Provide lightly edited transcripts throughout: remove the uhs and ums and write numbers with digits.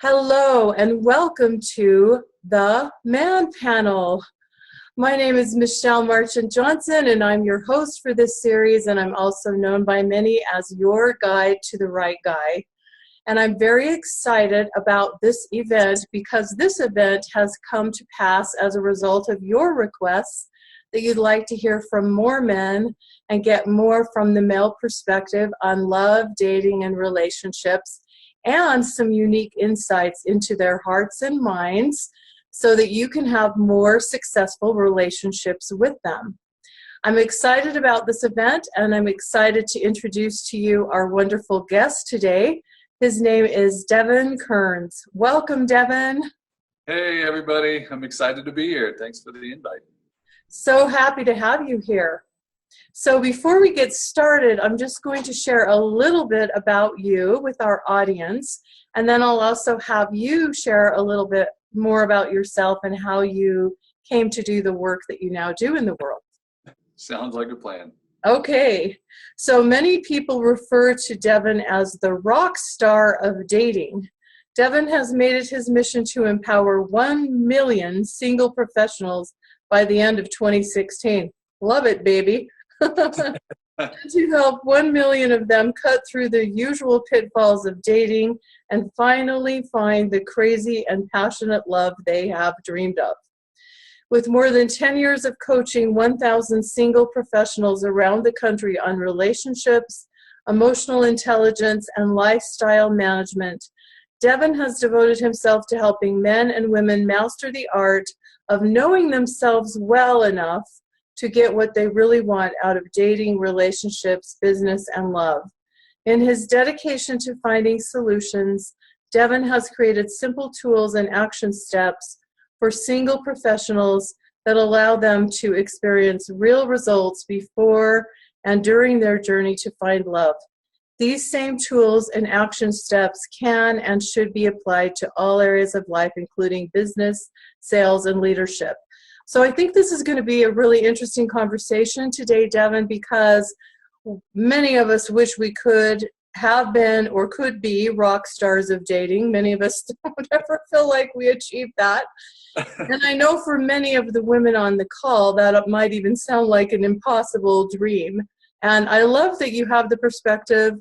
Hello and welcome to the Man Panel. My name is Michelle Marchant Johnson and I'm your host for this series, and I'm also known by many as your guide to the right guy. And I'm very excited about this event because this event has come to pass as a result of your requests that you'd like to hear from more men and get more from the male perspective on love, dating, and relationships, and some unique insights into their hearts and minds so that you can have more successful relationships with them. I'm excited about this event, and I'm excited to introduce to you our wonderful guest today. His name is Devon Kerns. Welcome, Devon. Hey, everybody. I'm excited to be here. Thanks for the invite. So happy to have you here. So before we get started, I'm just going to share a little bit about you with our audience, and then I'll also have you share a little bit more about yourself and how you came to do the work that you now do in the world. Sounds like a plan. Okay, so many people refer to Devon as the rock star of dating. Devon has made it his mission to empower 1 million single professionals by the end of 2016. Love it, baby. To help 1 million of them cut through the usual pitfalls of dating and finally find the crazy and passionate love they have dreamed of. With more than 10 years of coaching 1,000 single professionals around the country on relationships, emotional intelligence, and lifestyle management, Devon has devoted himself to helping men and women master the art of knowing themselves well enough to get what they really want out of dating, relationships, business, and love. In his dedication to finding solutions, Devon has created simple tools and action steps for single professionals that allow them to experience real results before and during their journey to find love. These same tools and action steps can and should be applied to all areas of life, including business, sales, and leadership. So I think this is going to be a really interesting conversation today, Devon, because many of us wish we could have been or could be rock stars of dating. Many of us don't ever feel like we achieved that. And I know for many of the women on the call that might even sound like an impossible dream. And I love that you have the perspective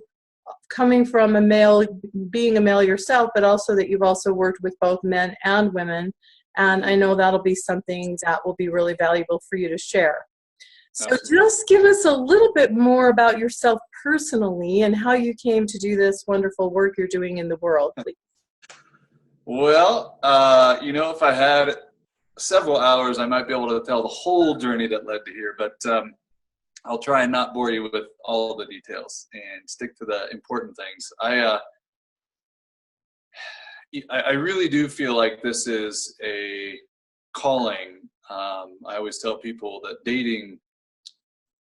coming from a male, being a male yourself, but also that you've also worked with both men and women. And I know that'll be something that will be really valuable for you to share. So just give us a little bit more about yourself personally and how you came to do this wonderful work you're doing in the world, please. Well, if I had several hours, I might be able to tell the whole journey that led to here, but I'll try and not bore you with all the details and stick to the important things. I really do feel like this is a calling. I always tell people that dating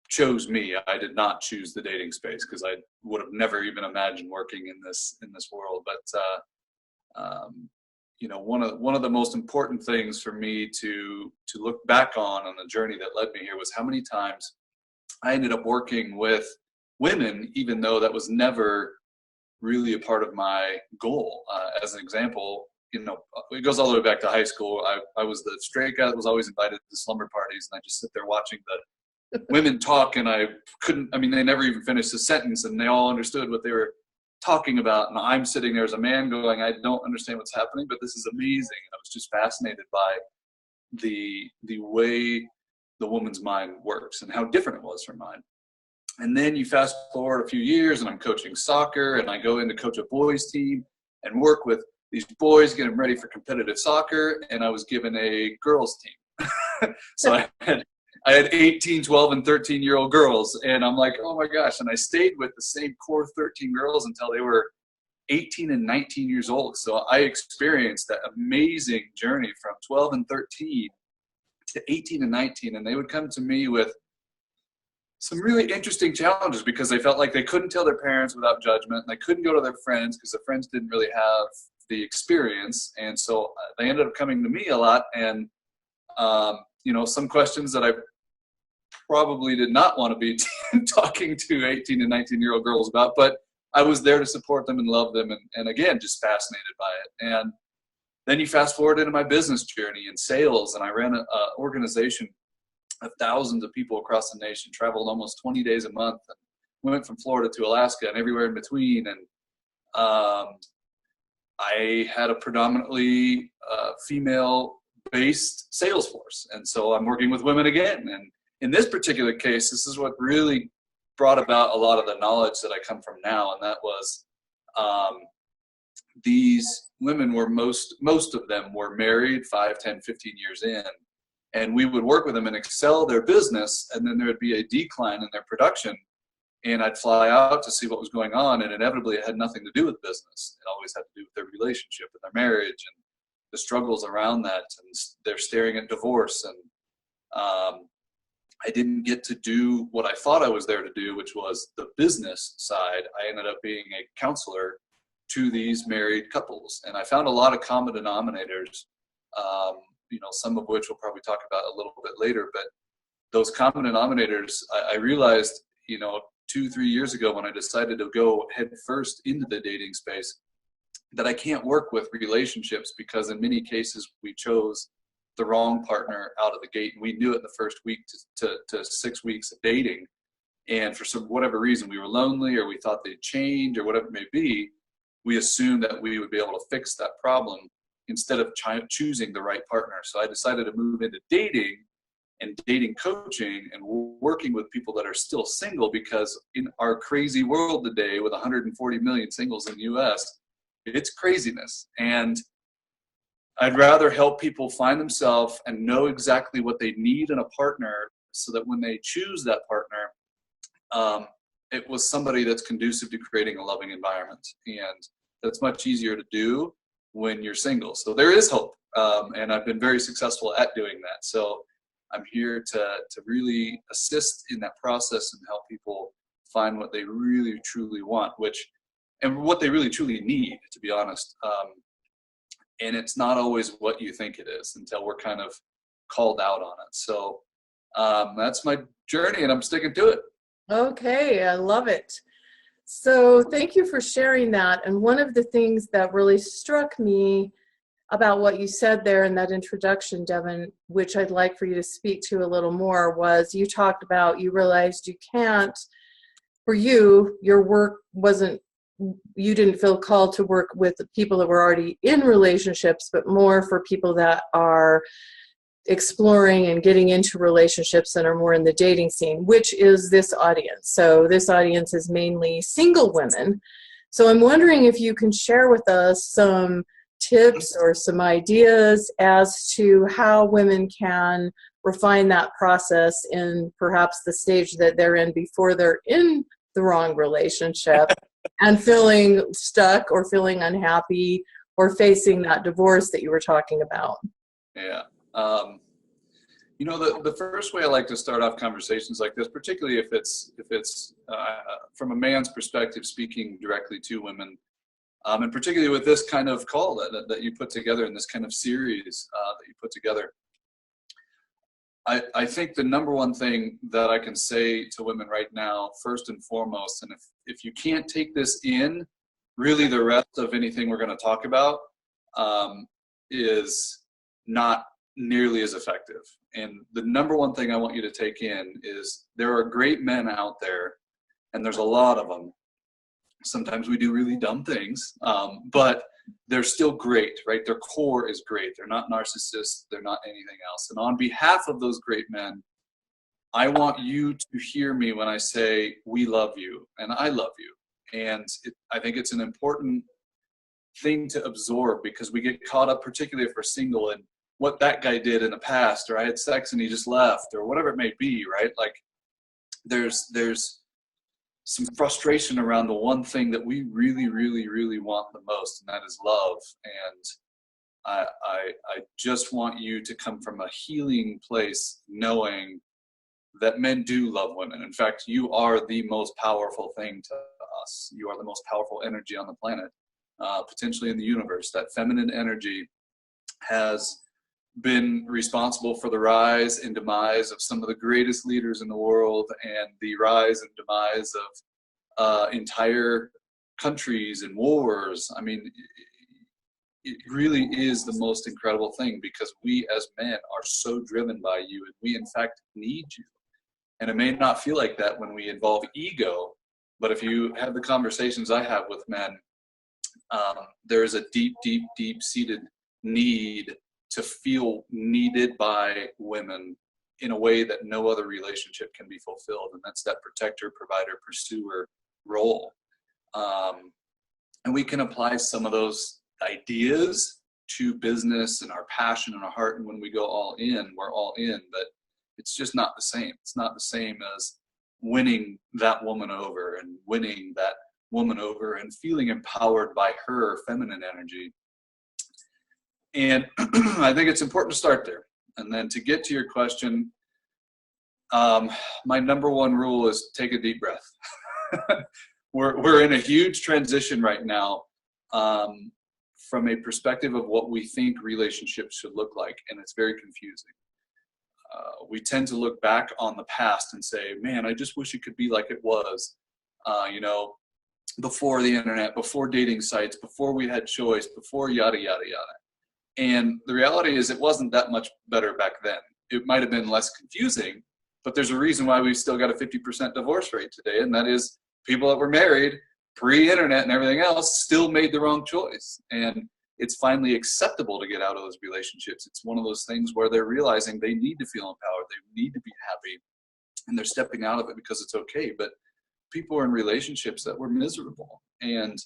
chose me. I did not choose the dating space because I would have never even imagined working in this world. But one of the most important things for me to look back on the journey that led me here was how many times I ended up working with women, even though that was never really a part of my goal. As an example, it goes all the way back to high school. I was the straight guy that was always invited to slumber parties, and I just sit there watching the women talk, and they never even finished a sentence, and they all understood what they were talking about, and I'm sitting there as a man going, I don't understand what's happening, but this is amazing. And I was just fascinated by the way the woman's mind works and how different it was from mine. And then you fast forward a few years, and I'm coaching soccer, and I go in to coach a boys team and work with these boys, get them ready for competitive soccer, and I was given a girls team. So I had 18, 12, and 13-year-old girls, and I'm like, oh my gosh. And I stayed with the same core 13 girls until they were 18 and 19 years old. So I experienced that amazing journey from 12 and 13 to 18 and 19, and they would come to me with some really interesting challenges because they felt like they couldn't tell their parents without judgment, and they couldn't go to their friends because the friends didn't really have the experience. And so they ended up coming to me a lot, and some questions that I probably did not want to be talking to 18 and 19-year-old girls about, but I was there to support them and love them, and again, just fascinated by it. And then you fast forward into my business journey in sales, and I ran an organization of thousands of people across the nation, traveled almost 20 days a month, and went from Florida to Alaska and everywhere in between. And I had a predominantly female-based sales force, and so I'm working with women again. And in this particular case, this is what really brought about a lot of the knowledge that I come from now, and that was these women were most of them were married 5, 10, 15 years in, and we would work with them and excel their business, and then there would be a decline in their production, and I'd fly out to see what was going on, and inevitably it had nothing to do with business. It always had to do with their relationship and their marriage and the struggles around that, and they're staring at divorce. And I didn't get to do what I thought I was there to do, which was the business side. I ended up being a counselor to these married couples, and I found a lot of common denominators, some of which we'll probably talk about a little bit later. But those common denominators, I realized, 2-3 years ago when I decided to go head first into the dating space, that I can't work with relationships because in many cases we chose the wrong partner out of the gate, and we knew it the first week to 6 weeks of dating. And for whatever reason, we were lonely, or we thought they'd change, or whatever it may be. We assumed that we would be able to fix that problem instead of choosing the right partner. So I decided to move into dating and dating coaching and working with people that are still single, because in our crazy world today with 140 million singles in the US, it's craziness. And I'd rather help people find themselves and know exactly what they need in a partner, so that when they choose that partner, it was somebody that's conducive to creating a loving environment. And that's much easier to do when you're single. So there is hope. And I've been very successful at doing that. So I'm here to really assist in that process and help people find what they really, truly want, and what they really, truly need, to be honest. And it's not always what you think it is until we're kind of called out on it. So that's my journey, and I'm sticking to it. Okay, I love it. So thank you for sharing that. And one of the things that really struck me about what you said there in that introduction, Devon, which I'd like for you to speak to a little more, was you talked about, you realized you can't, for you, your work wasn't, you didn't feel called to work with people that were already in relationships, but more for people that are exploring and getting into relationships and are more in the dating scene, which is this audience. So this audience is mainly single women. So I'm wondering if you can share with us some tips or some ideas as to how women can refine that process in perhaps the stage that they're in before they're in the wrong relationship and feeling stuck or feeling unhappy or facing that divorce that you were talking about. Yeah. The first way I like to start off conversations like this, particularly if it's from a man's perspective, speaking directly to women, and particularly with this kind of call that you put together in this kind of series that you put together, I think the number one thing that I can say to women right now, first and foremost, and if you can't take this in, really the rest of anything we're going to talk about is not nearly as effective. And the number one thing I want you to take in is there are great men out there, and there's a lot of them. Sometimes we do really dumb things, but they're still great, right? Their core is great. They're not narcissists. They're not anything else. And on behalf of those great men, I want you to hear me when I say, we love you and I love you. And I think it's an important thing to absorb, because we get caught up, particularly if we're single, in what that guy did in the past, or I had sex and he just left, or whatever it may be, right? Like there's some frustration around the one thing that we really, really, really want the most, and that is love. And I just want you to come from a healing place, knowing that men do love women. In fact, you are the most powerful thing to us. You are the most powerful energy on the planet, potentially in the universe. That feminine energy has been responsible for the rise and demise of some of the greatest leaders in the world, and the rise and demise of entire countries and wars. I mean, it really is the most incredible thing, because we as men are so driven by you, and we in fact need you. And it may not feel like that when we involve ego, but if you have the conversations I have with men, there is a deep, deep, deep-seated need to feel needed by women in a way that no other relationship can be fulfilled, and that's that protector, provider, pursuer role. And we can apply some of those ideas to business and our passion and our heart, and when we go all in, we're all in, but it's just not the same. It's not the same as winning that woman over and winning that woman over and feeling empowered by her feminine energy. And I think it's important to start there. And then to get to your question, my number one rule is take a deep breath. We're in a huge transition right now, from a perspective of what we think relationships should look like, and it's very confusing. We tend to look back on the past and say, man, I just wish it could be like it was, before the internet, before dating sites, before we had choice, before yada, yada, yada. And the reality is it wasn't that much better back then. It might have been less confusing, but there's a reason why we've still got a 50% divorce rate today, and that is people that were married pre-internet and everything else still made the wrong choice. And it's finally acceptable to get out of those relationships. It's one of those things where they're realizing they need to feel empowered, they need to be happy, and they're stepping out of it because it's okay. But people are in relationships that were miserable, and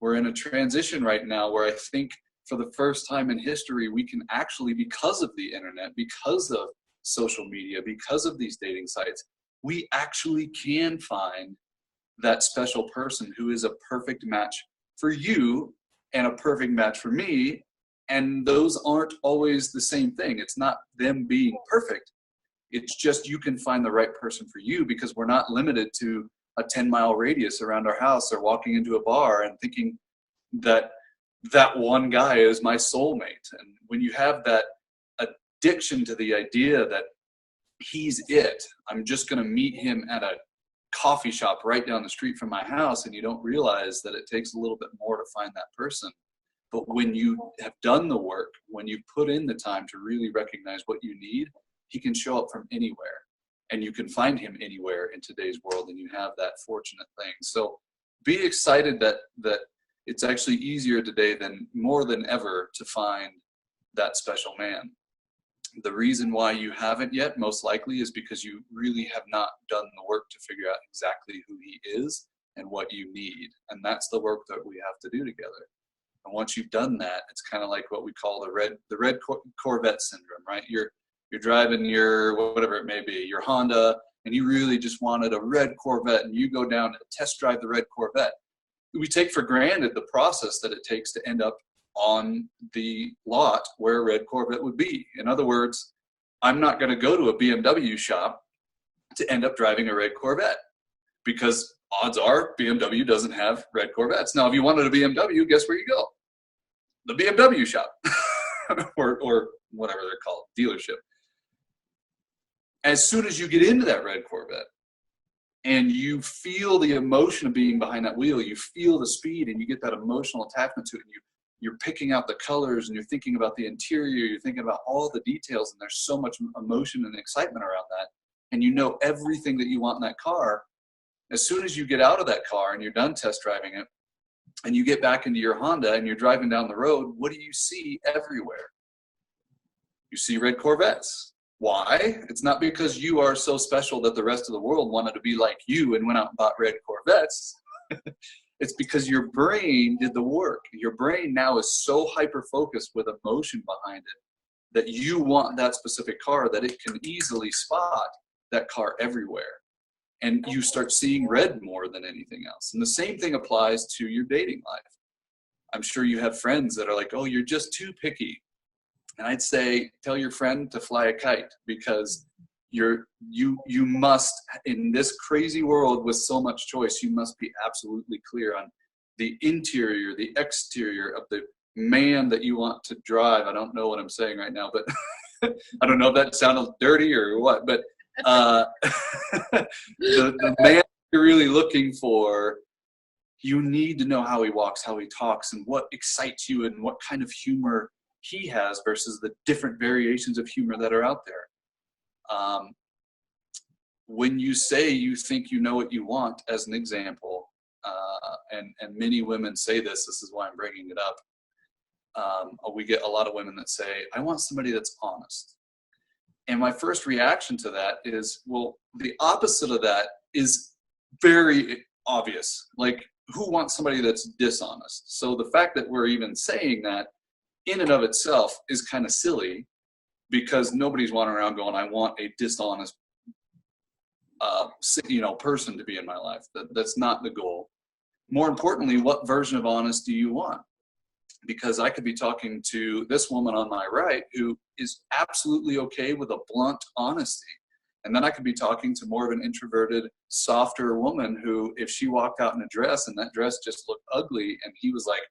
we're in a transition right now where I think for the first time in history, we can actually, because of the internet, because of social media, because of these dating sites, we actually can find that special person who is a perfect match for you and a perfect match for me. And those aren't always the same thing. It's not them being perfect. It's just you can find the right person for you, because we're not limited to a 10-mile radius around our house or walking into a bar and thinking that that one guy is my soulmate. And when you have that addiction to the idea that he's it, I'm just going to meet him at a coffee shop right down the street from my house, and you don't realize that it takes a little bit more to find that person. But when you have done the work, when you put in the time to really recognize what you need, he can show up from anywhere, and you can find him anywhere in today's world, and you have that fortunate thing. So be excited that it's actually easier today than more than ever to find that special man. The reason why you haven't yet, most likely, is because you really have not done the work to figure out exactly who he is and what you need. And that's the work that we have to do together. And once you've done that, it's kind of like what we call the red Corvette syndrome, right? You're driving your, whatever it may be, your Honda, and you really just wanted a red Corvette, and you go down and test drive the red Corvette. We take for granted the process that it takes to end up on the lot where a red Corvette would be. In other words, I'm not going to go to a BMW shop to end up driving a red Corvette, because odds are BMW doesn't have red Corvettes. Now, if you wanted a BMW, guess where you go? The BMW shop or whatever they're called, dealership. As soon as you get into that red Corvette and you feel the emotion of being behind that wheel, you feel the speed, and you get that emotional attachment to it, and you're picking out the colors, and you're thinking about the interior, you're thinking about all the details, and there's so much emotion and excitement around that, and you know everything that you want in that car. As soon as you get out of that car and you're done test driving it, and you get back into your Honda and you're driving down the road, what do you see everywhere? You see red Corvettes. Why? It's not because you are so special that the rest of the world wanted to be like you and went out and bought red Corvettes. It's because your brain did the work. Your brain now is so hyper-focused with emotion behind it that you want that specific car that it can easily spot that car everywhere. And you start seeing red more than anything else. And the same thing applies to your dating life. I'm sure you have friends that are like, oh, you're just too picky. And I'd say, tell your friend to fly a kite, because you must, in this crazy world with so much choice, you must be absolutely clear on the interior, the exterior of the man that you want to drive. I don't know what I'm saying right now, but I don't know if that sounded dirty or what, but the man you're really looking for, You need to know how he walks, how he talks, and what excites you and what kind of humor he has versus the different variations of humor that are out there. When you say you think you know what you want, as an example, and many women say this is why I'm bringing it up. We get a lot of women that say, I want somebody that's honest. And my first reaction to that is, well, the opposite of that is very obvious. Like, who wants somebody that's dishonest? So the fact that we're even saying that in and of itself is kind of silly, because nobody's walking around going, I want a dishonest person to be in my life. That's not the goal. More importantly, what version of honest do you want? Because I could be talking to this woman on my right who is absolutely okay with a blunt honesty. And then I could be talking to more of an introverted, softer woman who, if she walked out in a dress and that dress just looked ugly and he was like,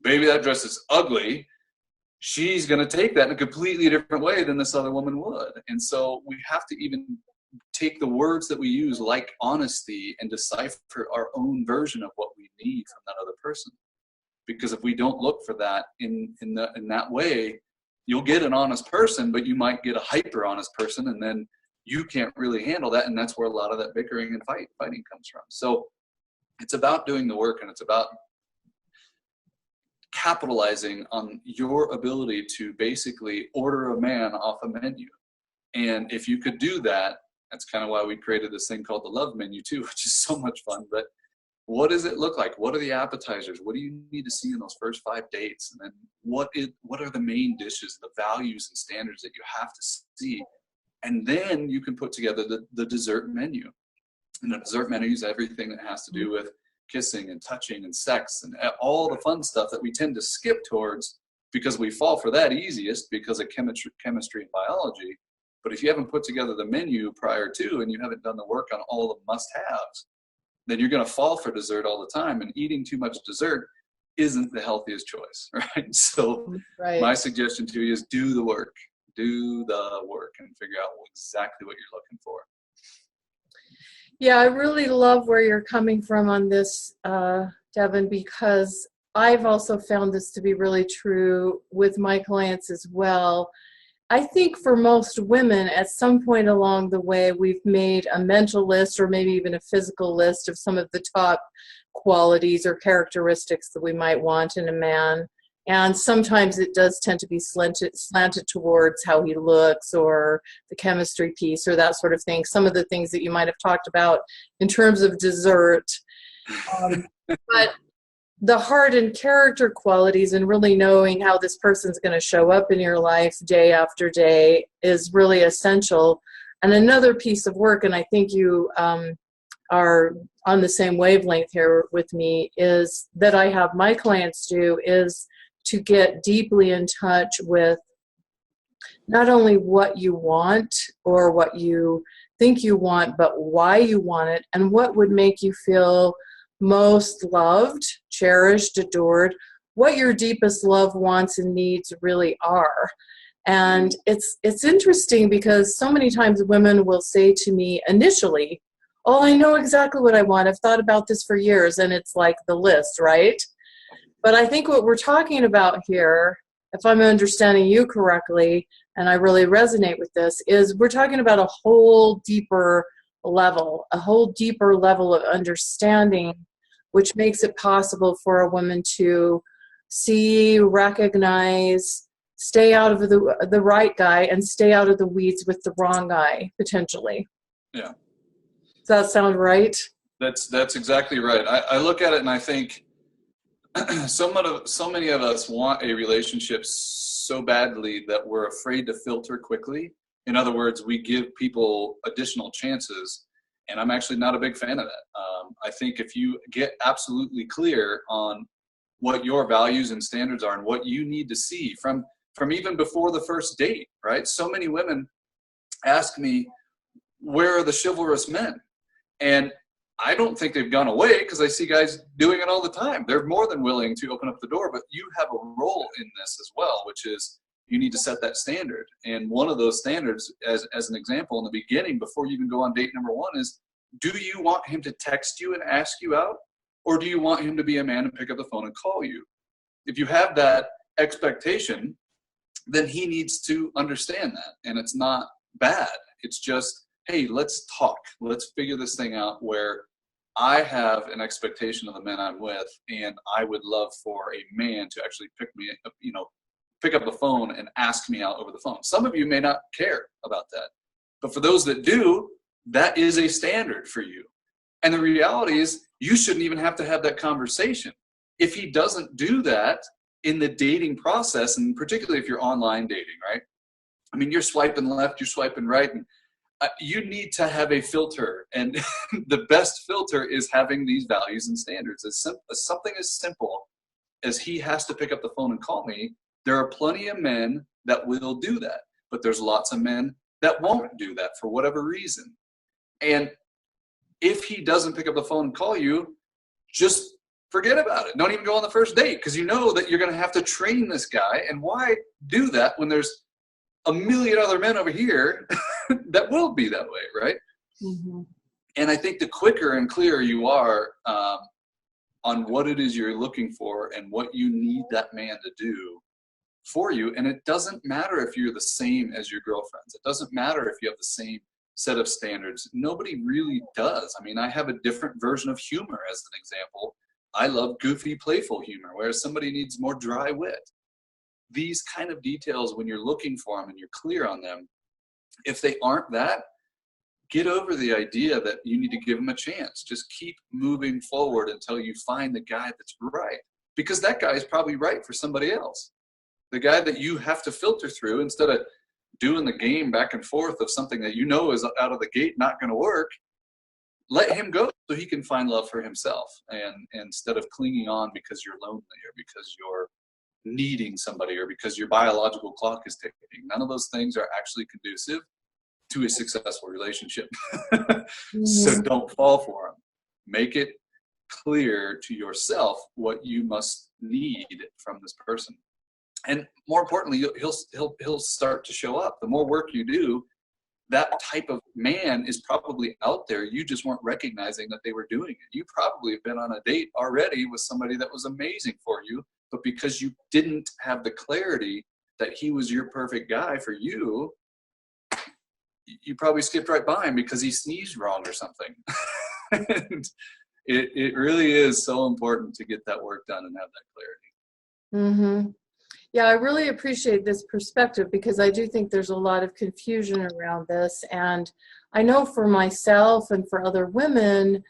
baby, that dress is ugly, she's going to take that in a completely different way than this other woman would. And so we have to even take the words that we use, like honesty, and decipher our own version of what we need from that other person. Because if we don't look for that in that way, you'll get an honest person, but you might get a hyper honest person, and then you can't really handle that. And that's where a lot of that bickering and fighting comes from. So it's about doing the work, and it's about capitalizing on your ability to basically order a man off a menu. And if you could do that, that's kind of why we created this thing called the love menu too, which is so much fun. But what does it look like? What are the appetizers? What do you need to see in those first 5 dates? And then what are the main dishes, the values and standards that you have to see? And then you can put together the dessert menu. And the dessert menu is everything that has to do with kissing and touching and sex and all the fun stuff that we tend to skip towards because we fall for that easiest because of chemistry and biology. But if you haven't put together the menu prior to, and you haven't done the work on all the must-haves, then you're going to fall for dessert all the time. And eating too much dessert isn't the healthiest choice, right? So my suggestion to you is do the work and figure out exactly what you're looking for. Yeah, I really love where you're coming from on this, Devon, because I've also found this to be really true with my clients as well. I think for most women, at some point along the way, we've made a mental list or maybe even a physical list of some of the top qualities or characteristics that we might want in a man. And sometimes it does tend to be slanted towards how he looks or the chemistry piece or that sort of thing. Some of the things that you might have talked about in terms of dessert. But the heart and character qualities and really knowing how this person's going to show up in your life day after day is really essential. And another piece of work, and I think you are on the same wavelength here with me, is that I have my clients do is to get deeply in touch with not only what you want or what you think you want, but why you want it and what would make you feel most loved, cherished, adored, what your deepest love, wants, and needs really are. And it's interesting because so many times women will say to me initially, oh, I know exactly what I want. I've thought about this for years. And it's like the list, right? But I think what we're talking about here, if I'm understanding you correctly, and I really resonate with this, is we're talking about a whole deeper level of understanding, which makes it possible for a woman to see, recognize, stay out of the right guy and stay out of the weeds with the wrong guy, potentially. Yeah. Does that sound right? That's exactly right. I look at it and I think so many of us want a relationship so badly that we're afraid to filter quickly. In other words, we give people additional chances, and I'm actually not a big fan of that. I think if you get absolutely clear on what your values and standards are and what you need to see from even before the first date, right? So many women ask me, where are the chivalrous men? And I don't think they've gone away because I see guys doing it all the time. They're more than willing to open up the door, but you have a role in this as well, which is you need to set that standard. And one of those standards, as an example, in the beginning, before you even go on date number 1, is, do you want him to text you and ask you out? Or do you want him to be a man and pick up the phone and call you? If you have that expectation, then he needs to understand that. And it's not bad. It's just, hey, let's talk. Let's figure this thing out where I have an expectation of the men I'm with, and I would love for a man to actually pick up the phone and ask me out over the phone. Some of you may not care about that, but for those that do, that is a standard for you. And the reality is, you shouldn't even have to have that conversation. If he doesn't do that in the dating process, and particularly if you're online dating, right? I mean, you're swiping left, you're swiping right, and you need to have a filter. And the best filter is having these values and standards. Something as simple as he has to pick up the phone and call me. There are plenty of men that will do that, but there's lots of men that won't do that for whatever reason. And if he doesn't pick up the phone and call you, just forget about it. Don't even go on the first date, because you know that you're going to have to train this guy. And why do that when there's a million other men over here that will be that way, right? Mm-hmm. And I think the quicker and clearer you are on what it is you're looking for and what you need that man to do for you, and it doesn't matter if you're the same as your girlfriends. It doesn't matter if you have the same set of standards. Nobody really does. I mean, I have a different version of humor as an example. I love goofy, playful humor, whereas somebody needs more dry wit. These kind of details, when you're looking for them and you're clear on them, if they aren't that, get over the idea that you need to give them a chance. Just keep moving forward until you find the guy that's right, because that guy is probably right for somebody else. The guy that you have to filter through, instead of doing the game back and forth of something that you know is out of the gate not going to work, let him go so he can find love for himself, and instead of clinging on because you're lonely or because you're needing somebody or because your biological clock is ticking. None of those things are actually conducive to a successful relationship. So don't fall for them. Make it clear to yourself what you must need from this person. And more importantly, he'll start to show up. The more work you do, that type of man is probably out there. You just weren't recognizing that they were doing it. You probably have been on a date already with somebody that was amazing for you, but because you didn't have the clarity that he was your perfect guy for you, you probably skipped right by him because he sneezed wrong or something. And it really is so important to get that work done and have that clarity. Mm-hmm. Yeah, I really appreciate this perspective, because I do think there's a lot of confusion around this. And I know for myself and for other women,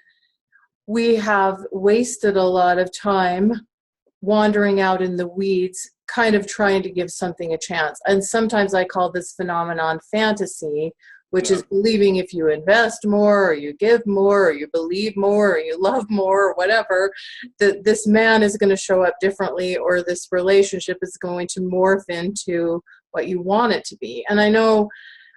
we have wasted a lot of time wandering out in the weeds, kind of trying to give something a chance. And sometimes I call this phenomenon fantasy, which is believing if you invest more or you give more or you believe more or you love more or whatever, that this man is going to show up differently, or this relationship is going to morph into what you want it to be. And I know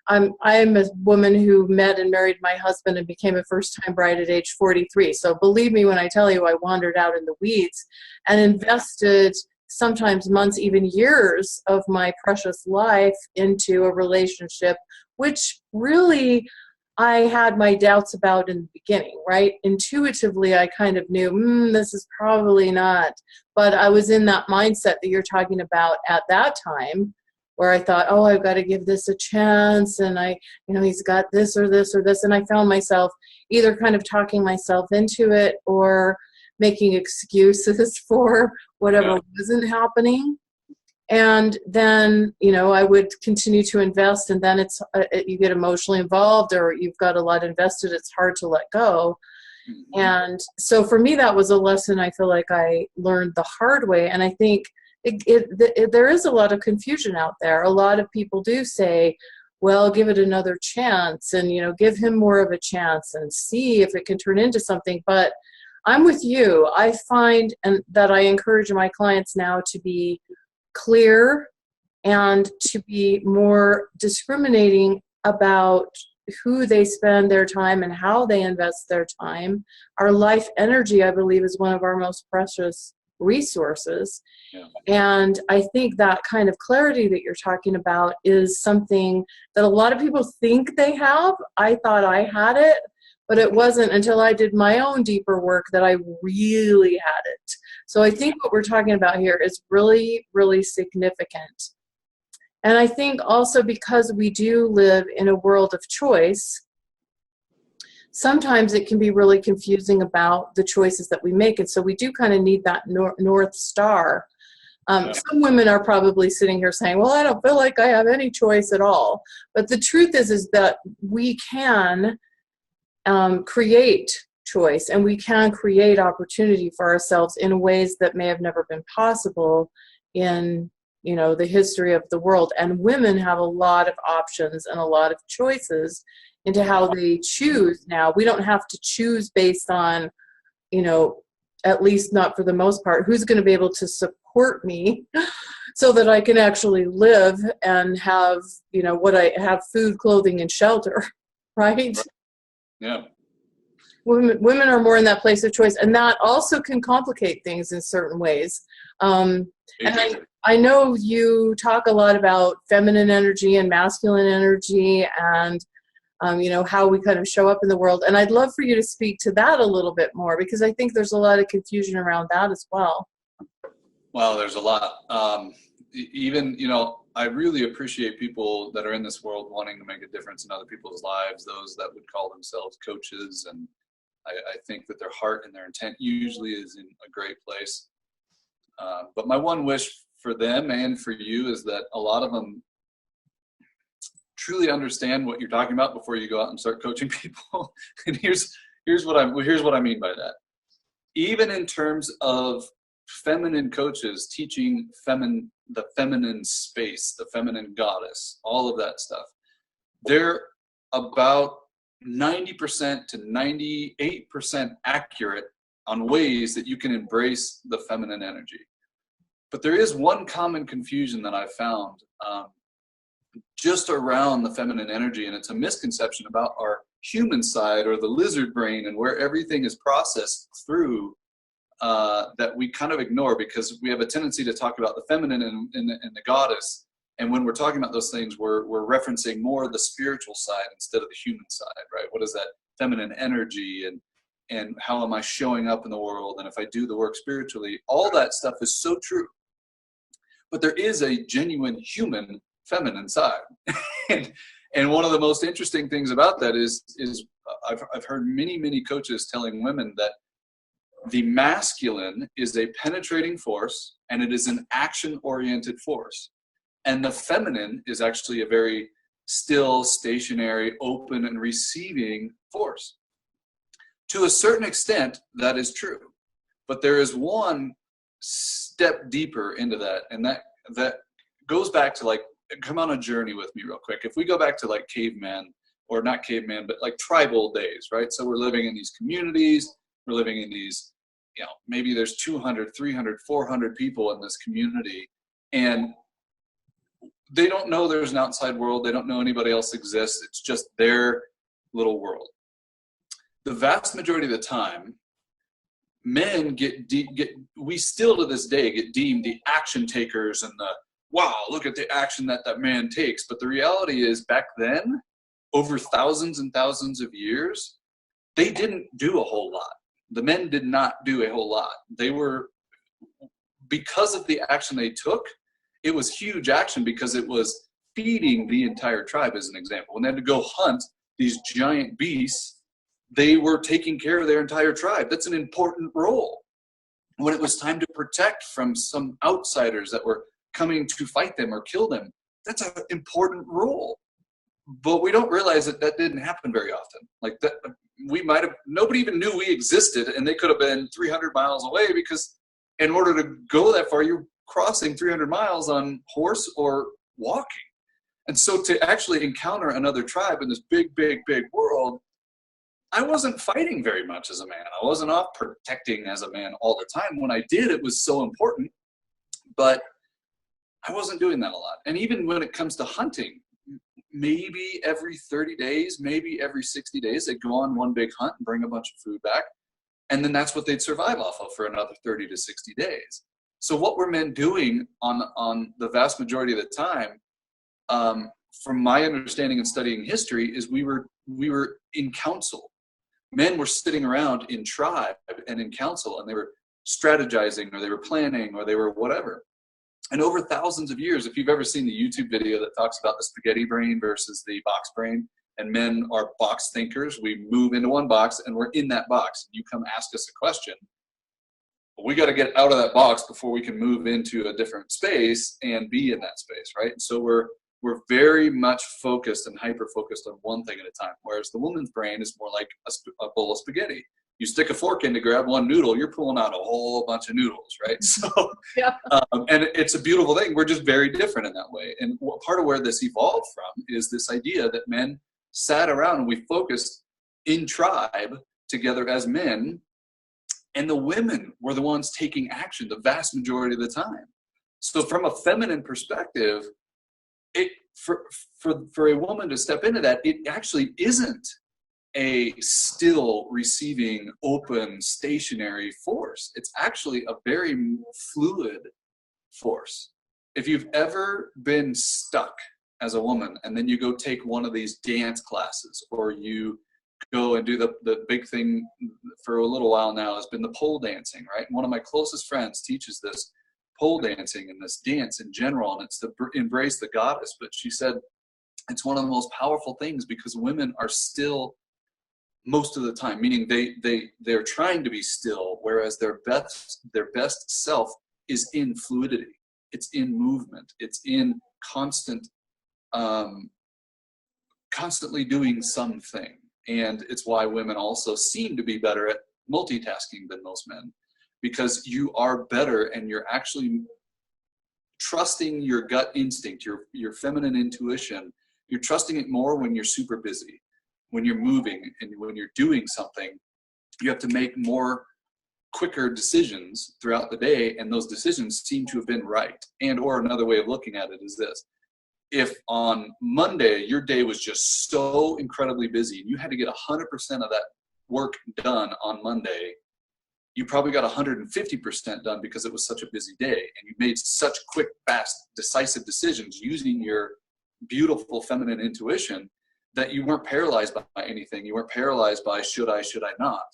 I'm a woman who met and married my husband and became a first-time bride at age 43. So believe me when I tell you I wandered out in the weeds and invested sometimes months, even years of my precious life into a relationship, which really I had my doubts about in the beginning, right? Intuitively, I kind of knew, this is probably not. But I was in that mindset that you're talking about at that time, where I thought, oh, I've got to give this a chance. And he's got this or this or this. And I found myself either kind of talking myself into it or making excuses for whatever wasn't happening. And then, I would continue to invest, and then you get emotionally involved, or you've got a lot invested. It's hard to let go. Mm-hmm. And so for me, that was a lesson I feel like I learned the hard way. And I think there is a lot of confusion out there. A lot of people do say, well, give it another chance, and, give him more of a chance and see if it can turn into something. But I'm with you. I find that I encourage my clients now to be clear and to be more discriminating about who they spend their time and how they invest their time. Our life energy, I believe, is one of our most precious resources. Yeah. And I think that kind of clarity that you're talking about is something that a lot of people think they have. I thought I had it, but it wasn't until I did my own deeper work that I really had it. So I think what we're talking about here is really, really significant. And I think also because we do live in a world of choice, sometimes it can be really confusing about the choices that we make. And so we do kind of need that North Star. Some women are probably sitting here saying, well, I don't feel like I have any choice at all. But the truth is that we can create choice, and we can create opportunity for ourselves in ways that may have never been possible in, you know, the history of the world. And women have a lot of options and a lot of choices into how they choose now. We don't have to choose based on, you know, at least not for the most part, who's going to be able to support me so that I can actually live and have, you know, what I have: food, clothing, and shelter, right? Yeah. Women are more in that place of choice, and that also can complicate things in certain ways. And I know you talk a lot about feminine energy and masculine energy, and you know, how we kind of show up in the world. And I'd love for you to speak to that a little bit more, because I think there's a lot of confusion around that as well. Well, there's a lot. Even, you know, I really appreciate people that are in this world wanting to make a difference in other people's lives, those that would call themselves coaches. And I think that their heart and their intent usually is in a great place. But my one wish for them and for you is that a lot of them truly understand what you're talking about before you go out and start coaching people. And here's what I mean by that. Even in terms of feminine coaches teaching the feminine space, the feminine goddess, all of that stuff, they're about 90% to 98% accurate on ways that you can embrace the feminine energy. But there is one common confusion that I've found just around the feminine energy, and it's a misconception about our human side, or the lizard brain, and where everything is processed through, that we kind of ignore, because we have a tendency to talk about the feminine and the goddess. And when we're talking about those things, we're referencing more the spiritual side instead of the human side, right? What is that feminine energy, and how am I showing up in the world? And if I do the work spiritually, all that stuff is so true. But there is a genuine human feminine side. and one of the most interesting things about that is I've heard many coaches telling women that the masculine is a penetrating force, and it is an action-oriented force. And the feminine is actually a very still, stationary, open, and receiving force. To a certain extent, that is true. But there is one step deeper into that, and that goes back to, like, come on a journey with me real quick. If we go back to, like, caveman, or not caveman, but like tribal days, right? So we're living in these communities, we're living in these, you know, maybe there's 200, 300, 400 people in this community, and they don't know there's an outside world. They don't know anybody else exists. It's just their little world. The vast majority of the time, men we still to this day get deemed the action takers and the, wow, look at the action that man takes. But the reality is, back then, over thousands and thousands of years, they didn't do a whole lot. The men did not do a whole lot. They were, because of the action they took, it was huge action, because it was feeding the entire tribe, as an example. When they had to go hunt these giant beasts, they were taking care of their entire tribe. That's an important role. When it was time to protect from some outsiders that were coming to fight them or kill them, that's an important role. But we don't realize that didn't happen very often. Like that, nobody even knew we existed, and they could have been 300 miles away, because in order to go that far, you're crossing 300 miles on horse or walking. And so to actually encounter another tribe in this big world, I wasn't fighting very much as a man. I wasn't off protecting as a man all the time. When I did, it was so important, but I wasn't doing that a lot. And even when it comes to hunting, maybe every 30 days, maybe every 60 days, they'd go on one big hunt and bring a bunch of food back. And then that's what they'd survive off of for another 30 to 60 days. So what were men doing on the vast majority of the time, from my understanding and studying history, is we were in council. men were sitting around in tribe and in council, and they were strategizing, or they were planning, or they were whatever. And over thousands of years, if you've ever seen the YouTube video that talks about the spaghetti brain versus the box brain, and men are box thinkers, we move into one box and we're in that box. You come ask us a question, we got to get out of that box before we can move into a different space and be in that space, right? And so we're very much focused and hyper-focused on one thing at a time, whereas the woman's brain is more like a bowl of spaghetti. You stick a fork in to grab one noodle, you're pulling out a whole bunch of noodles, right? So, Yeah. And it's a beautiful thing. We're just very different in that way. And part of where this evolved from is this idea that men sat around and we focused in tribe together as men, and the women were the ones taking action the vast majority of the time. So from a feminine perspective, for a woman to step into that, it actually isn't a still receiving, open, stationary force. It's actually a very fluid force. If you've ever been stuck as a woman and then you go take one of these dance classes, or you go and do the big thing for a little while now has been the pole dancing, right? One of my closest friends teaches this pole dancing and this dance in general, and it's to embrace the goddess. But she said it's one of the most powerful things because women are still most of the time, meaning they're trying to be still, whereas their best self is in fluidity. It's in movement. It's in constantly doing something. And it's why women also seem to be better at multitasking than most men, because you are better and you're actually trusting your gut instinct, your feminine intuition. You're trusting it more when you're super busy, when you're moving, and when you're doing something. You have to make more quicker decisions throughout the day, and those decisions seem to have been right. And or another way of looking at it is this: if on Monday your day was just so incredibly busy and you had to get 100% of that work done on Monday, you probably got 150% done because it was such a busy day, and you made such quick, fast, decisive decisions using your beautiful feminine intuition that you weren't paralyzed by anything. You weren't paralyzed by should I not,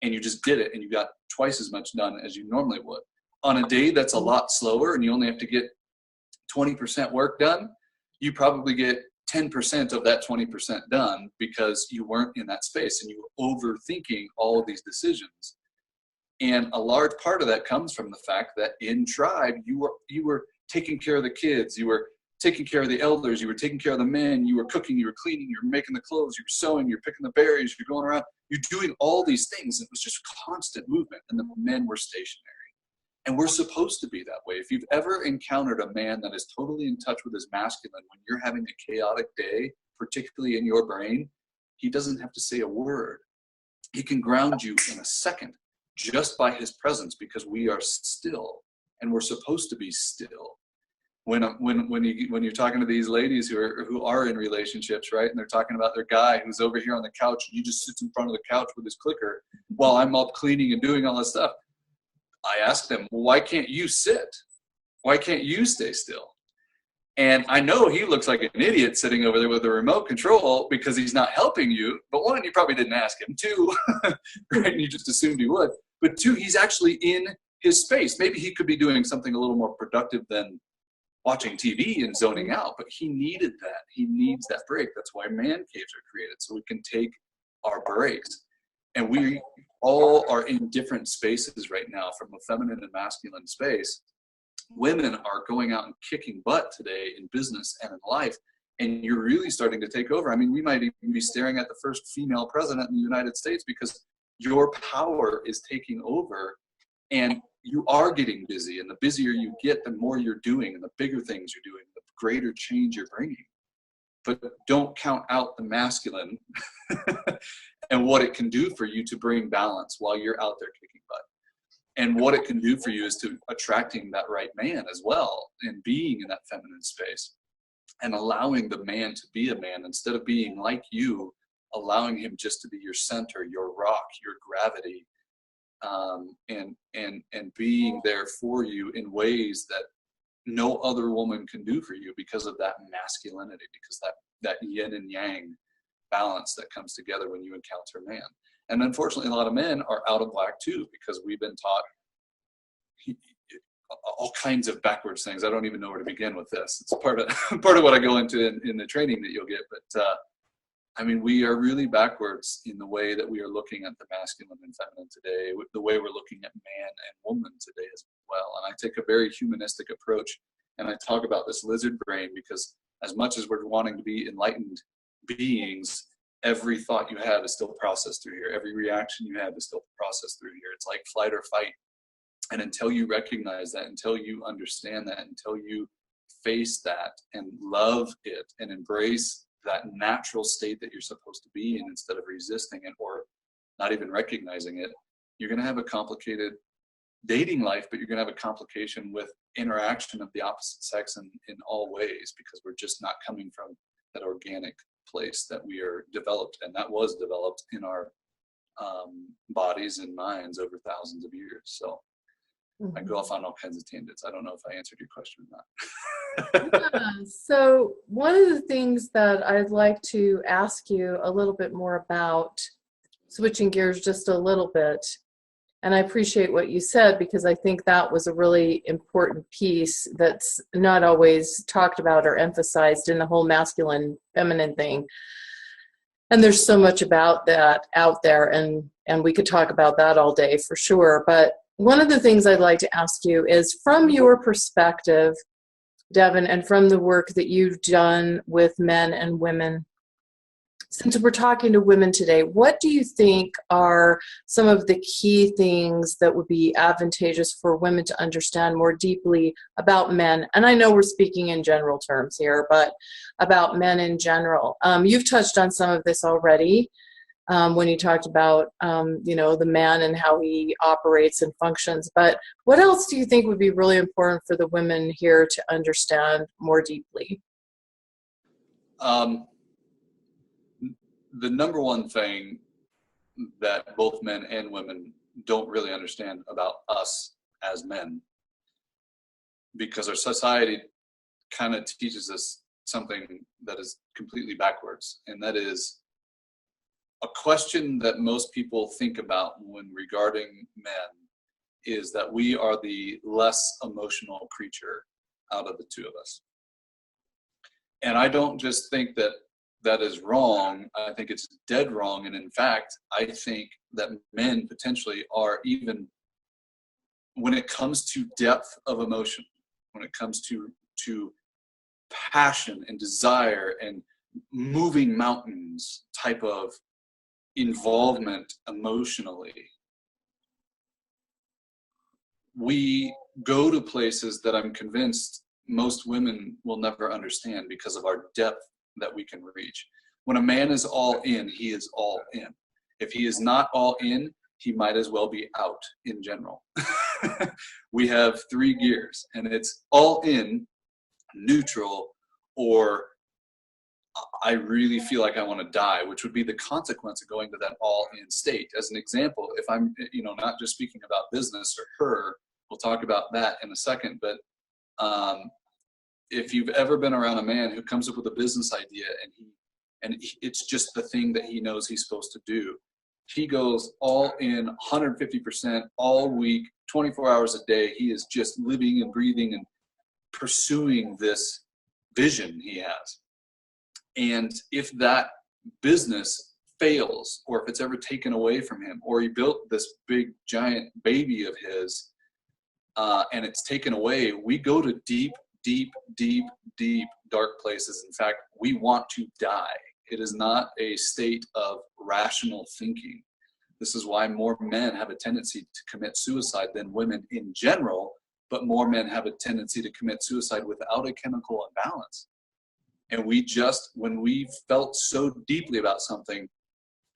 and you just did it, and you got twice as much done as you normally would. On a day that's a lot slower and you only have to get 20% work done, you probably get 10% of that 20% done because you weren't in that space and you were overthinking all of these decisions. And a large part of that comes from the fact that in tribe, you were taking care of the kids, you were taking care of the elders, you were taking care of the men, you were cooking, you were cleaning, you were making the clothes, you were sewing, you're picking the berries, you're going around, you're doing all these things. It was just constant movement, and the men were stationary. And we're supposed to be that way. If you've ever encountered a man that is totally in touch with his masculine when you're having a chaotic day, particularly in your brain, he doesn't have to say a word. He can ground you in a second just by his presence, because we are still, and we're supposed to be still. When you're talking to these ladies who are in relationships, right, and they're talking about their guy who's over here on the couch, and he just sits in front of the couch with his clicker while I'm up cleaning and doing all this stuff, I ask them, well, why can't you sit? Why can't you stay still? And I know he looks like an idiot sitting over there with the remote control because he's not helping you. But one, you probably didn't ask him. Two, right, and you just assumed he would. But two, he's actually in his space. Maybe he could be doing something a little more productive than watching TV and zoning out, but he needed that. He needs that break. That's why man caves are created, so we can take our breaks. And we all are in different spaces right now, from a feminine and masculine space. Women are going out and kicking butt today in business and in life, and you're really starting to take over. I mean, we might even be staring at the first female president in the United States because your power is taking over, and you are getting busy. And the busier you get, the more you're doing, and the bigger things you're doing, the greater change you're bringing. But don't count out the masculine and what it can do for you to bring balance while you're out there kicking butt. And what it can do for you is to attracting that right man as well, and being in that feminine space and allowing the man to be a man instead of being like you, allowing him just to be your center, your rock, your gravity, and being there for you in ways that no other woman can do for you because of that masculinity, because that yin and yang balance that comes together when you encounter a man. And unfortunately, a lot of men are out of whack too, because we've been taught all kinds of backwards things. I don't even know where to begin with this. It's part of what I go into in the training that you'll get. But I mean, we are really backwards in the way that we are looking at the masculine and feminine today, the way we're looking at man and woman today as well. And I take a very humanistic approach, and I talk about this lizard brain, because as much as we're wanting to be enlightened beings, every thought you have is still processed through here. Every reaction you have is still processed through here. It's like flight or fight. And until you recognize that, until you understand that, until you face that and love it and embrace that natural state that you're supposed to be in, instead of resisting it or not even recognizing it, you're going to have a complicated dating life, but you're going to have a complication with interaction of the opposite sex in all ways, because we're just not coming from that organic place that we are developed, and that was developed in our bodies and minds over thousands of years. So I go off on all kinds of tangents. I don't know if I answered your question or not. Yeah, so one of the things that I'd like to ask you a little bit more about, switching gears just a little bit, and I appreciate what you said, because I think that was a really important piece that's not always talked about or emphasized in the whole masculine feminine thing. And there's so much about that out there, and we could talk about that all day for sure. But one of the things I'd like to ask you is, from your perspective, Devon, and from the work that you've done with men and women, since we're talking to women today, what do you think are some of the key things that would be advantageous for women to understand more deeply about men? And I know we're speaking in general terms here, but about men in general. You've touched on some of this already when you talked about, the man and how he operates and functions. But what else do you think would be really important for the women here to understand more deeply? The number one thing that both men and women don't really understand about us as men, because our society kind of teaches us something that is completely backwards, and that is a question that most people think about when regarding men is that we are the less emotional creature out of the two of us. And I don't just think that that is wrong. I think it's dead wrong. And in fact, I think that men potentially are, even when it comes to depth of emotion, when it comes to passion and desire and moving mountains type of involvement emotionally, we go to places that I'm convinced most women will never understand because of our depth that we can reach. When a man is all in, he is all in. If he is not all in, he might as well be out in general. We have 3 gears, and it's all in, neutral, or I really feel like I want to die, which would be the consequence of going to that all-in state. As an example, if I'm, not just speaking about business or her, we'll talk about that in a second, but if you've ever been around a man who comes up with a business idea and it's just the thing that he knows he's supposed to do, he goes all in 150% all week, 24 hours a day. He is just living and breathing and pursuing this vision he has. And if that business fails, or if it's ever taken away from him, or he built this big giant baby of his and it's taken away, we go to deep dark places. In fact, we want to die. It is not a state of rational thinking. This is why more men have a tendency to commit suicide than women in general, but more men have a tendency to commit suicide without a chemical imbalance. And when we felt so deeply about something,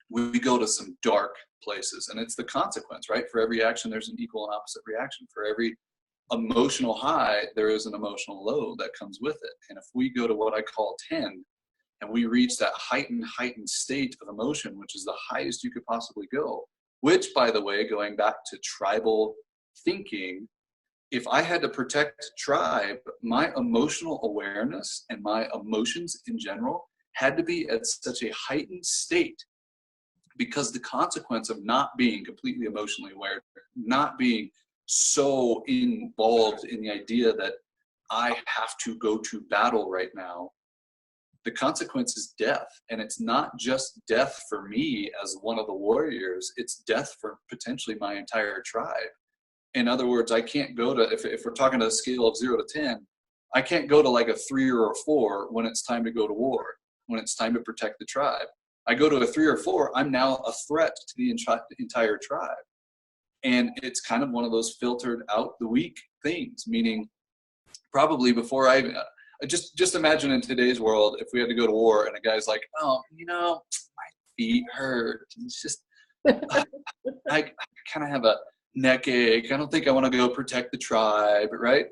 we go to some dark places. And it's the consequence, right? For every action, there's an equal and opposite reaction. For every emotional high, there is an emotional low that comes with it. And if we go to what I call 10, and we reach that heightened state of emotion, which is the highest you could possibly go, which, by the way, going back to tribal thinking, if I had to protect tribe, my emotional awareness and my emotions in general had to be at such a heightened state, because the consequence of not being completely emotionally aware, not being so involved in the idea that I have to go to battle right now, the consequence is death. And it's not just death for me as one of the warriors, it's death for potentially my entire tribe. In other words, I can't go to, if we're talking to a scale of 0 to 10, I can't go to like a 3 or a 4 when it's time to go to war, when it's time to protect the tribe. I go to a 3 or 4, I'm now a threat to the entire tribe. And it's kind of one of those filtered out the weak things, meaning probably before just imagine in today's world, if we had to go to war and a guy's like, oh, you know, my feet hurt. It's just, I kind of have a neck ache. I don't think I want to go protect the tribe, right?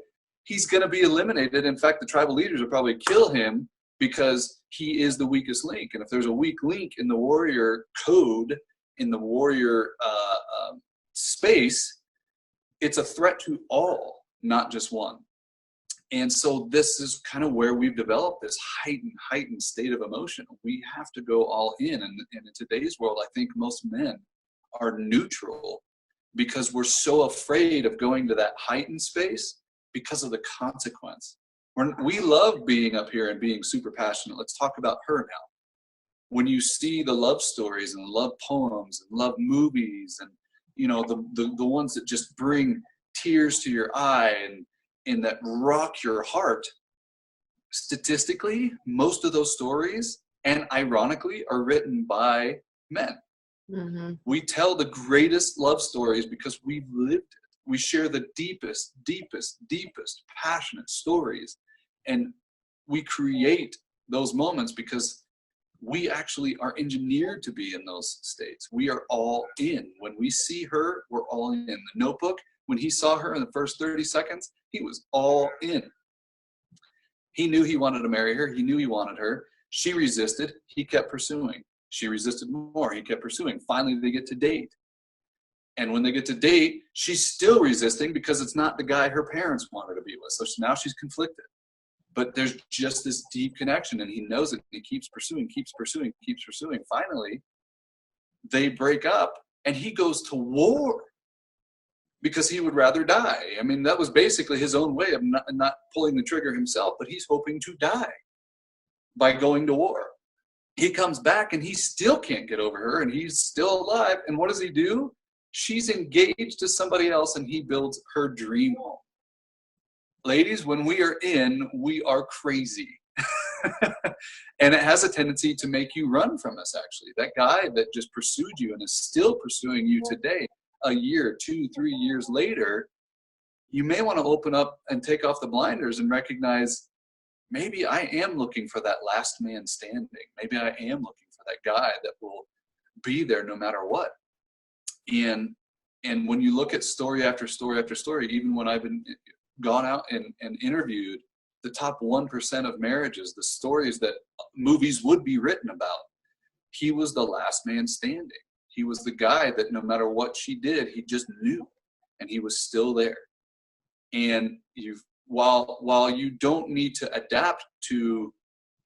He's going to be eliminated. In fact, the tribal leaders will probably kill him because he is the weakest link. And if there's a weak link in the warrior code, in the warrior space, it's a threat to all, not just one. And so this is kind of where we've developed this heightened state of emotion. We have to go all in. And in today's world, I think most men are neutral because we're so afraid of going to that heightened space because of the consequence. We love being up here and being super passionate. Let's talk about her now. When you see the love stories and love poems and love movies and, you know, the ones that just bring tears to your eye and that rock your heart, statistically, most of those stories, and ironically, are written by men. Mm-hmm. We tell the greatest love stories because we've lived it. We share the deepest passionate stories. And we create those moments because we actually are engineered to be in those states. We are all in. When we see her, we're all in. The Notebook, when he saw her in the first 30 seconds, he was all in. He knew he wanted to marry her. He knew he wanted her. She resisted. He kept pursuing. She resisted more. He kept pursuing. Finally, they get to date. And when they get to date, she's still resisting because it's not the guy her parents wanted to be with. So now she's conflicted. But there's just this deep connection, and he knows it. He keeps pursuing. Finally, they break up, and he goes to war because he would rather die. I mean, that was basically his own way of not pulling the trigger himself, but he's hoping to die by going to war. He comes back, and he still can't get over her, and he's still alive. And what does he do? She's engaged to somebody else, and he builds her dream home. Ladies, when we are in, we are crazy. And it has a tendency to make you run from us, actually. That guy that just pursued you and is still pursuing you today, a year, 2, 3 years later, you may want to open up and take off the blinders and recognize, maybe I am looking for that last man standing. Maybe I am looking for that guy that will be there no matter what. And when you look at story after story after story, even when I've been gone out and interviewed the top 1% of marriages, the stories that movies would be written about, he was the last man standing. He was the guy that no matter what she did, he just knew, and he was still there. And while you don't need to adapt to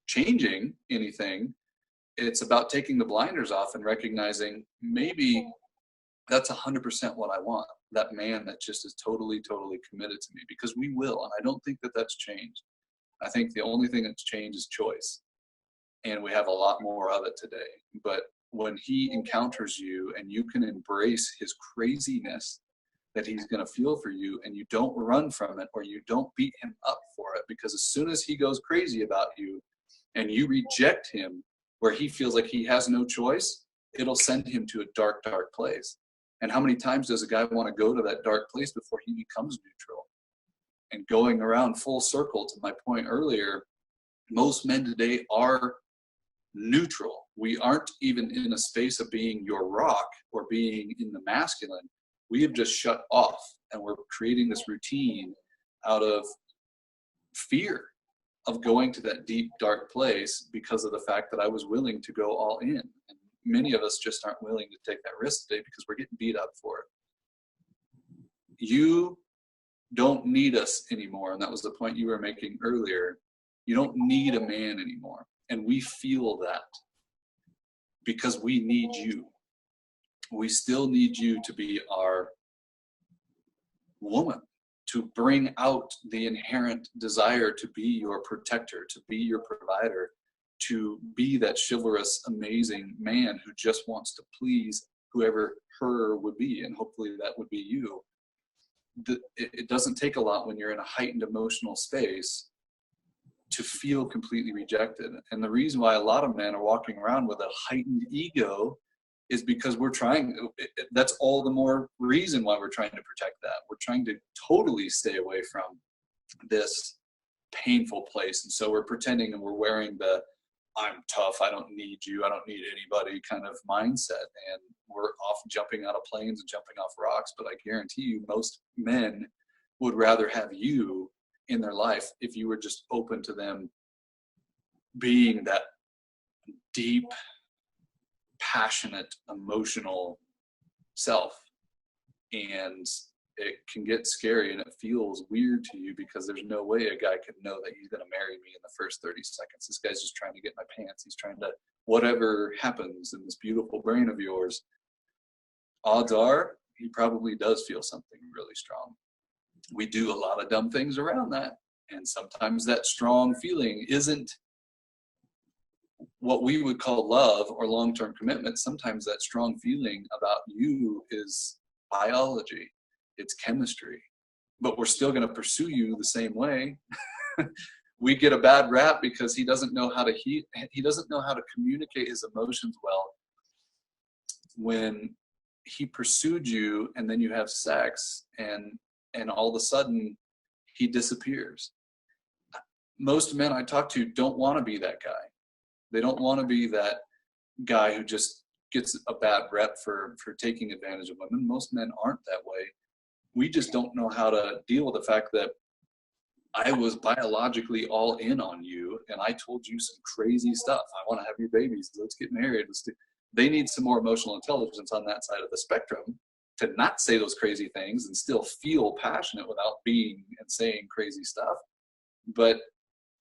changing anything, it's about taking the blinders off and recognizing maybe that's 100% what I want. That man that just is totally committed to me, because we will. And I don't think that that's changed. I think the only thing that's changed is choice. And we have a lot more of it today. But when he encounters you and you can embrace his craziness that he's going to feel for you, and you don't run from it or you don't beat him up for it, because as soon as he goes crazy about you and you reject him where he feels like he has no choice, it'll send him to a dark place. And how many times does a guy want to go to that dark place before he becomes neutral? And going around full circle to my point earlier, most men today are neutral. We aren't even in a space of being your rock or being in the masculine. We have just shut off, and we're creating this routine out of fear of going to that deep, dark place because of the fact that I was willing to go all in. And many of us just aren't willing to take that risk today because we're getting beat up for it. You don't need us anymore. And that was the point you were making earlier. You don't need a man anymore. And we feel that because we need you. we still need you to be our woman, to bring out the inherent desire to be your protector, to be your provider, to be that chivalrous, amazing man who just wants to please whoever her would be, and hopefully that would be you. It doesn't take a lot when you're in a heightened emotional space to feel completely rejected. And the reason why a lot of men are walking around with a heightened ego is because we're trying, that's all the more reason why we're trying to protect that. We're trying to totally stay away from this painful place. And so we're pretending, and we're wearing the I'm tough, I don't need you, I don't need anybody kind of mindset. And we're off jumping out of planes and jumping off rocks. But I guarantee you, most men would rather have you in their life if you were just open to them being that deep, passionate, emotional self. And it can get scary and it feels weird to you because there's no way a guy could know that he's going to marry me in the first 30 seconds. This guy's just trying to get my pants. He's trying to, whatever happens in this beautiful brain of yours, odds are he probably does feel something really strong. We do a lot of dumb things around that. And sometimes that strong feeling isn't what we would call love or long-term commitment. Sometimes that strong feeling about you is biology. It's chemistry, but we're still going to pursue you the same way. We get a bad rap because he doesn't know how to he doesn't know how to communicate his emotions well. When he pursued you and then you have sex and all of a sudden he disappears. Most men I talk to don't want to be that guy. They don't want to be that guy who just gets a bad rep for taking advantage of women. Most men aren't that way. We just don't know how to deal with the fact that I was biologically all in on you and I told you some crazy stuff. I want to have your babies. Let's get married. They need some more emotional intelligence on that side of the spectrum to not say those crazy things and still feel passionate without being and saying crazy stuff. But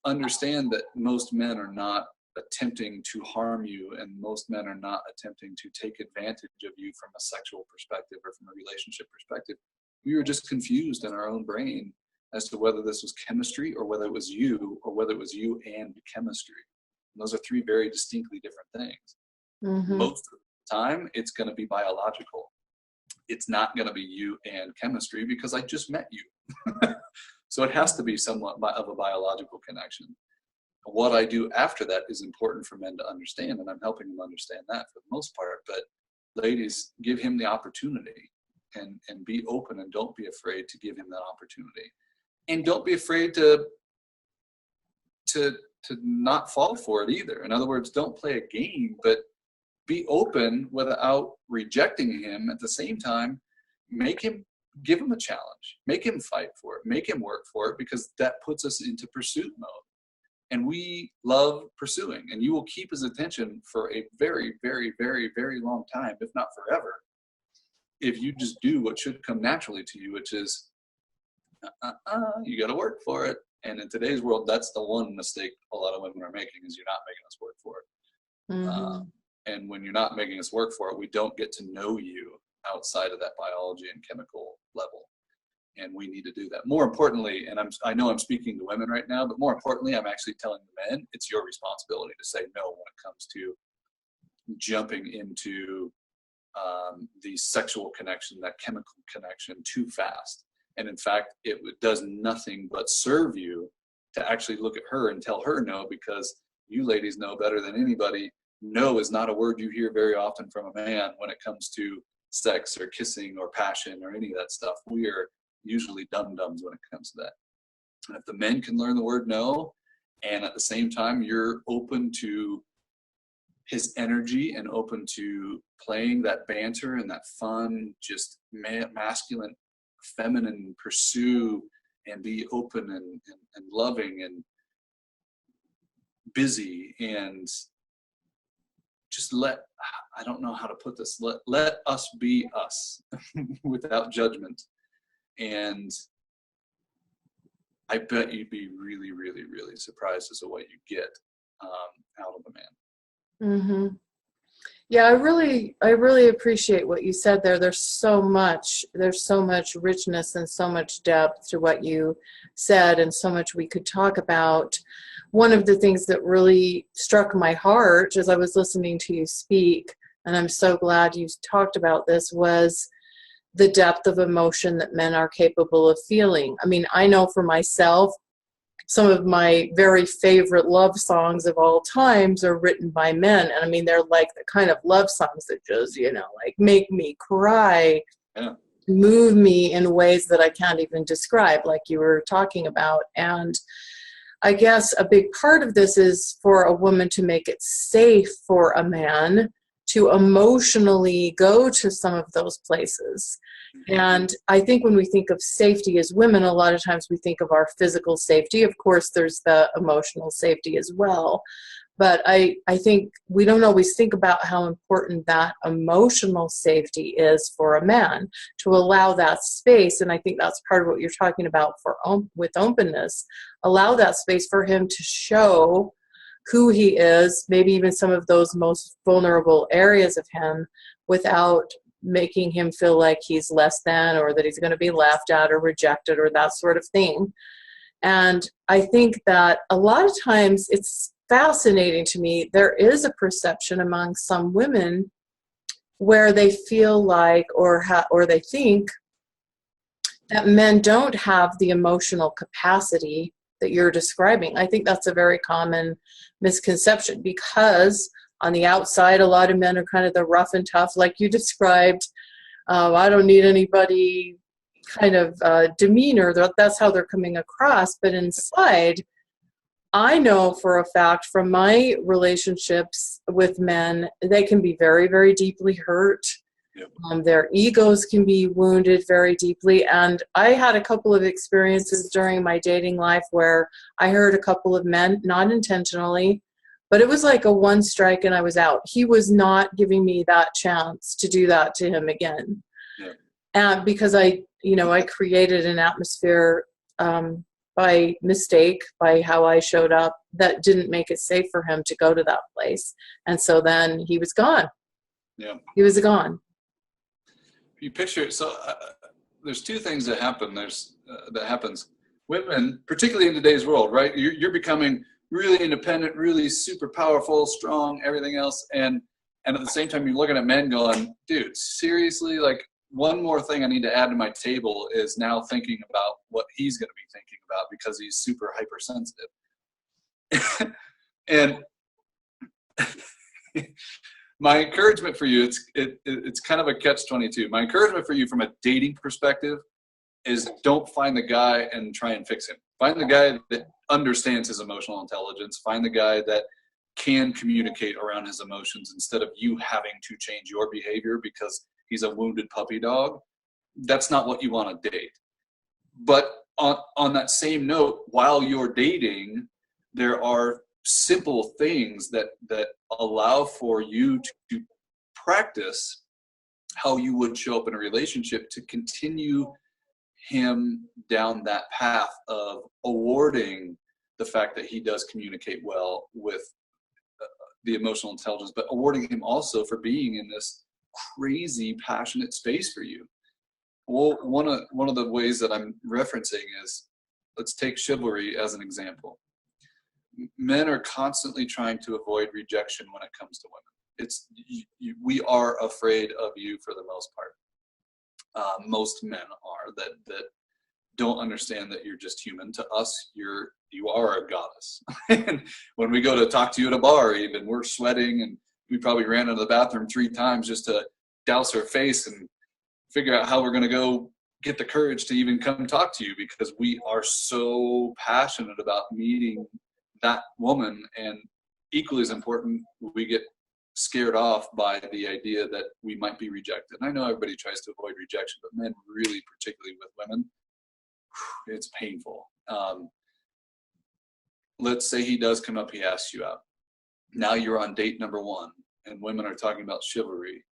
understand that most men are not attempting to harm you, and most men are not attempting to take advantage of you from a sexual perspective or from a relationship perspective. We were just confused in our own brain as to whether this was chemistry or whether it was you or whether it was you and chemistry. And those are three very distinctly different things. Mm-hmm. Most of the time, it's going to be biological. It's not going to be you and chemistry because I just met you. So it has to be somewhat of a biological connection. What I do after that is important for men to understand, and I'm helping them understand that for the most part. But ladies, give him the opportunity and be open, and don't be afraid to give him that opportunity. And don't be afraid to not fall for it either. In other words, don't play a game, but be open without rejecting him. At the same time, give him a challenge, make him fight for it, make him work for it, because that puts us into pursuit mode. And we love pursuing, and you will keep his attention for a very, very, very, very long time, if not forever, if you just do what should come naturally to you, which is, you got to work for it. And in today's world, that's the one mistake a lot of women are making, is you're not making us work for it. Mm-hmm. And when you're not making us work for it, we don't get to know you outside of that biology and chemical level. And we need to do that. More importantly, and I know I'm speaking to women right now, but more importantly, I'm actually telling the men, it's your responsibility to say no when it comes to jumping into the sexual connection, that chemical connection, too fast. And in fact, it does nothing but serve you to actually look at her and tell her no, because you ladies know better than anybody. No is not a word you hear very often from a man when it comes to sex or kissing or passion or any of that stuff. We are usually dum-dums when it comes to that. And if the men can learn the word no, and at the same time you're open to his energy and open to playing that banter and that fun, just masculine, feminine pursue, and be open and loving and busy, and just I don't know how to put this, let us be us without judgment. And I bet you'd be really, really, really surprised as to what you get out of a man. Mm-hmm. Yeah, I really appreciate what you said there. There's so much richness and so much depth to what you said, and so much we could talk about. One of the things that really struck my heart as I was listening to you speak, and I'm so glad you talked about this, was the depth of emotion that men are capable of feeling. I mean, I know for myself, some of my very favorite love songs of all times are written by men. And I mean, they're like the kind of love songs that just, like make me cry, Yeah. move me in ways that I can't even describe, like you were talking about. And I guess a big part of this is for a woman to make it safe for a man to emotionally go to some of those places. And I think when we think of safety as women, a lot of times we think of our physical safety. Of course, there's the emotional safety as well. But I think we don't always think about how important that emotional safety is for a man, to allow that space. And I think that's part of what you're talking about with openness. Allow that space for him to show who he is, maybe even some of those most vulnerable areas of him, without making him feel like he's less than, or that he's going to be laughed at or rejected or that sort of thing. And I think that a lot of times it's fascinating to me, there is a perception among some women where they feel like, or they think that men don't have the emotional capacity that you're describing. I think that's a very common misconception, because on the outside, a lot of men are kind of the rough and tough, like you described. I don't need anybody kind of demeanor. That's how they're coming across. But inside, I know for a fact from my relationships with men, they can be very, very deeply hurt. Yep. Their egos can be wounded very deeply. And I had a couple of experiences during my dating life where I hurt a couple of men, not intentionally, but it was like a one strike and I was out. He was not giving me that chance to do that to him again. Yeah. And because I created an atmosphere by mistake, by how I showed up, that didn't make it safe for him to go to that place. And so then he was gone. Yeah. He was gone. You picture, so there's two things that happen. That happens. Women, particularly in today's world, right? You're becoming really independent, really super powerful, strong, everything else. And at the same time, you're looking at men going, dude, seriously, like, one more thing I need to add to my table is now thinking about what he's going to be thinking about because he's super hypersensitive. And my encouragement for you, it's kind of a catch-22. My encouragement for you from a dating perspective is don't find the guy and try and fix him. Find the guy that understands his emotional intelligence. Find the guy that can communicate around his emotions instead of you having to change your behavior because he's a wounded puppy dog. That's not what you want to date. But on that same note, while you're dating, there are simple things that allow for you to practice how you would show up in a relationship to continue him down that path of awarding the fact that he does communicate well with the emotional intelligence, but awarding him also for being in this crazy passionate space for you. Well, one of the ways that I'm referencing is, let's take chivalry as an example. Men are constantly trying to avoid rejection when it comes to women. We are afraid of you for the most part. Most men are that don't understand that you're just human. To us, you are a goddess. And when we go to talk to you at a bar, even, we're sweating, and we probably ran into the bathroom 3 times just to douse our face and figure out how we're going to go get the courage to even come talk to you, because we are so passionate about meeting that woman. And equally as important, we get scared off by the idea that we might be rejected. And I know everybody tries to avoid rejection, but men really, particularly with women, it's painful. Let's say he does come up, he asks you out. Now you're on date number 1, and women are talking about chivalry.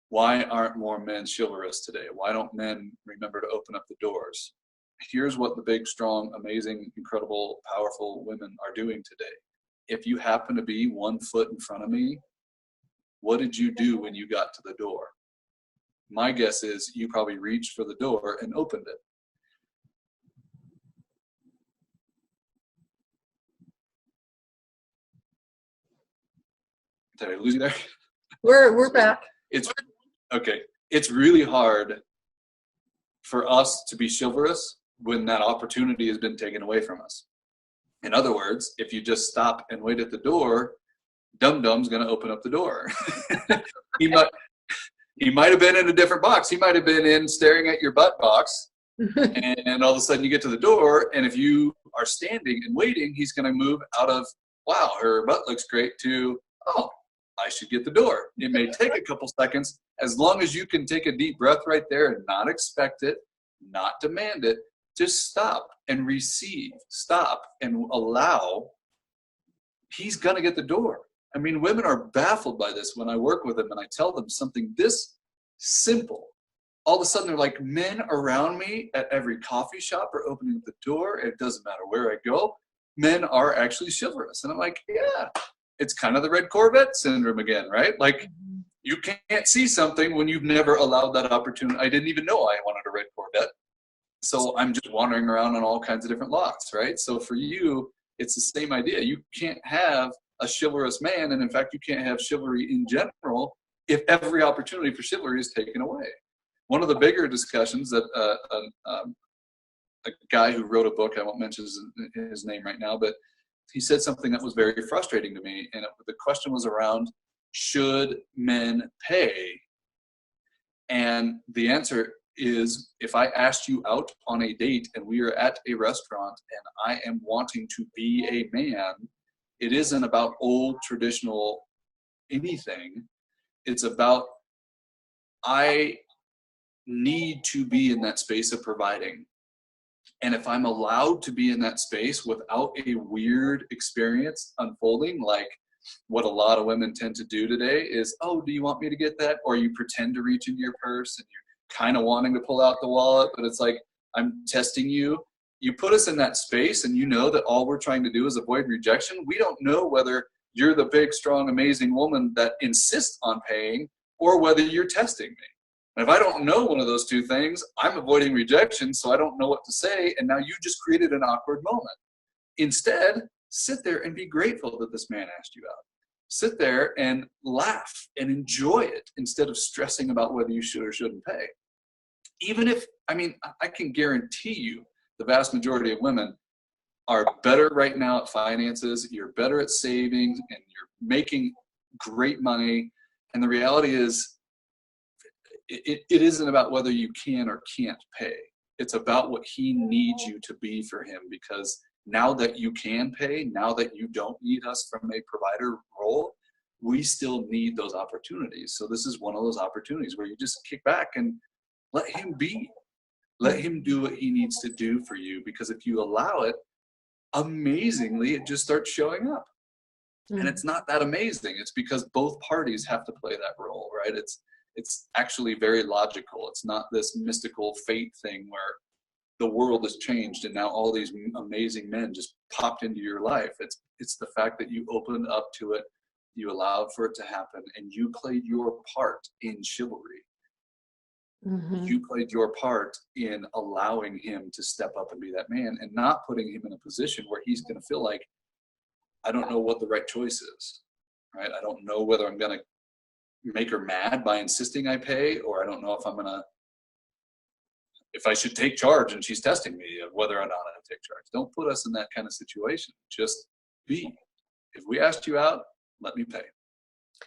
Why aren't more men chivalrous today? Why don't men remember to open up the doors? Here's what the big, strong, amazing, incredible, powerful women are doing today. If you happen to be 1 foot in front of me, What did you do when you got to the door? My guess is you probably reached for the door and opened it. Did I lose you there? We're back. It's okay. It's really hard for us to be chivalrous when that opportunity has been taken away from us. In other words, if you just stop and wait at the door, Dum-Dum's going to open up the door. He might have been in a different box. He might have been in staring at your butt box, and all of a sudden you get to the door, and if you are standing and waiting, he's going to move out of, wow, her butt looks great, to, oh, I should get the door. It may take a couple seconds. As long as you can take a deep breath right there and not expect it, not demand it, just stop and receive. Stop and allow. He's going to get the door. I mean, women are baffled by this when I work with them and I tell them something this simple. All of a sudden, they're like, men around me at every coffee shop are opening the door. It doesn't matter where I go. Men are actually chivalrous. And I'm like, yeah. It's kind of the red Corvette syndrome again, right? Like, you can't see something when you've never allowed that opportunity. I didn't even know I wanted a red Corvette. So I'm just wandering around on all kinds of different lots, right? So for you, it's the same idea. You can't have a chivalrous man, and in fact, you can't have chivalry in general if every opportunity for chivalry is taken away. One of the bigger discussions that a guy who wrote a book, I won't mention his name right now, but he said something that was very frustrating to me, and the question was around, should men pay? And the answer is, if I asked you out on a date and we are at a restaurant and I am wanting to be a man, it isn't about old traditional anything. It's about, I need to be in that space of providing. And if I'm allowed to be in that space without a weird experience unfolding, like what a lot of women tend to do today is, oh, do you want me to get that? Or you pretend to reach into your purse and you're kind of wanting to pull out the wallet, but it's like, I'm testing you. You put us in that space and you know that all we're trying to do is avoid rejection. We don't know whether you're the big, strong, amazing woman that insists on paying or whether you're testing me. And if I don't know one of those two things, I'm avoiding rejection, so I don't know what to say, and now you just created an awkward moment. Instead, sit there and be grateful that this man asked you out. Sit there and laugh and enjoy it instead of stressing about whether you should or shouldn't pay. Even if, I mean, I can guarantee you the vast majority of women are better right now at finances, you're better at savings, and you're making great money. And the reality is, it isn't about whether you can or can't pay. It's about what he needs you to be for him, because now that you can pay, now that you don't need us from a provider role, we still need those opportunities. So this is one of those opportunities where you just kick back and let him be. Let him do what he needs to do for you, because if you allow it, amazingly, it just starts showing up. And it's not that amazing. It's because both parties have to play that role, right? It's actually very logical. It's not this mystical fate thing where the world has changed and now all these amazing men just popped into your life. It's the fact that you opened up to it, you allowed for it to happen, and you played your part in chivalry. Mm-hmm. You played your part in allowing him to step up and be that man, and not putting him in a position where he's going to feel like, I don't know what the right choice is, right? I don't know whether I'm going to make her mad by insisting I pay, or I don't know if I should take charge and she's testing me of whether or not I take charge. Don't put us in that kind of situation. Just be. If we asked you out, let me pay.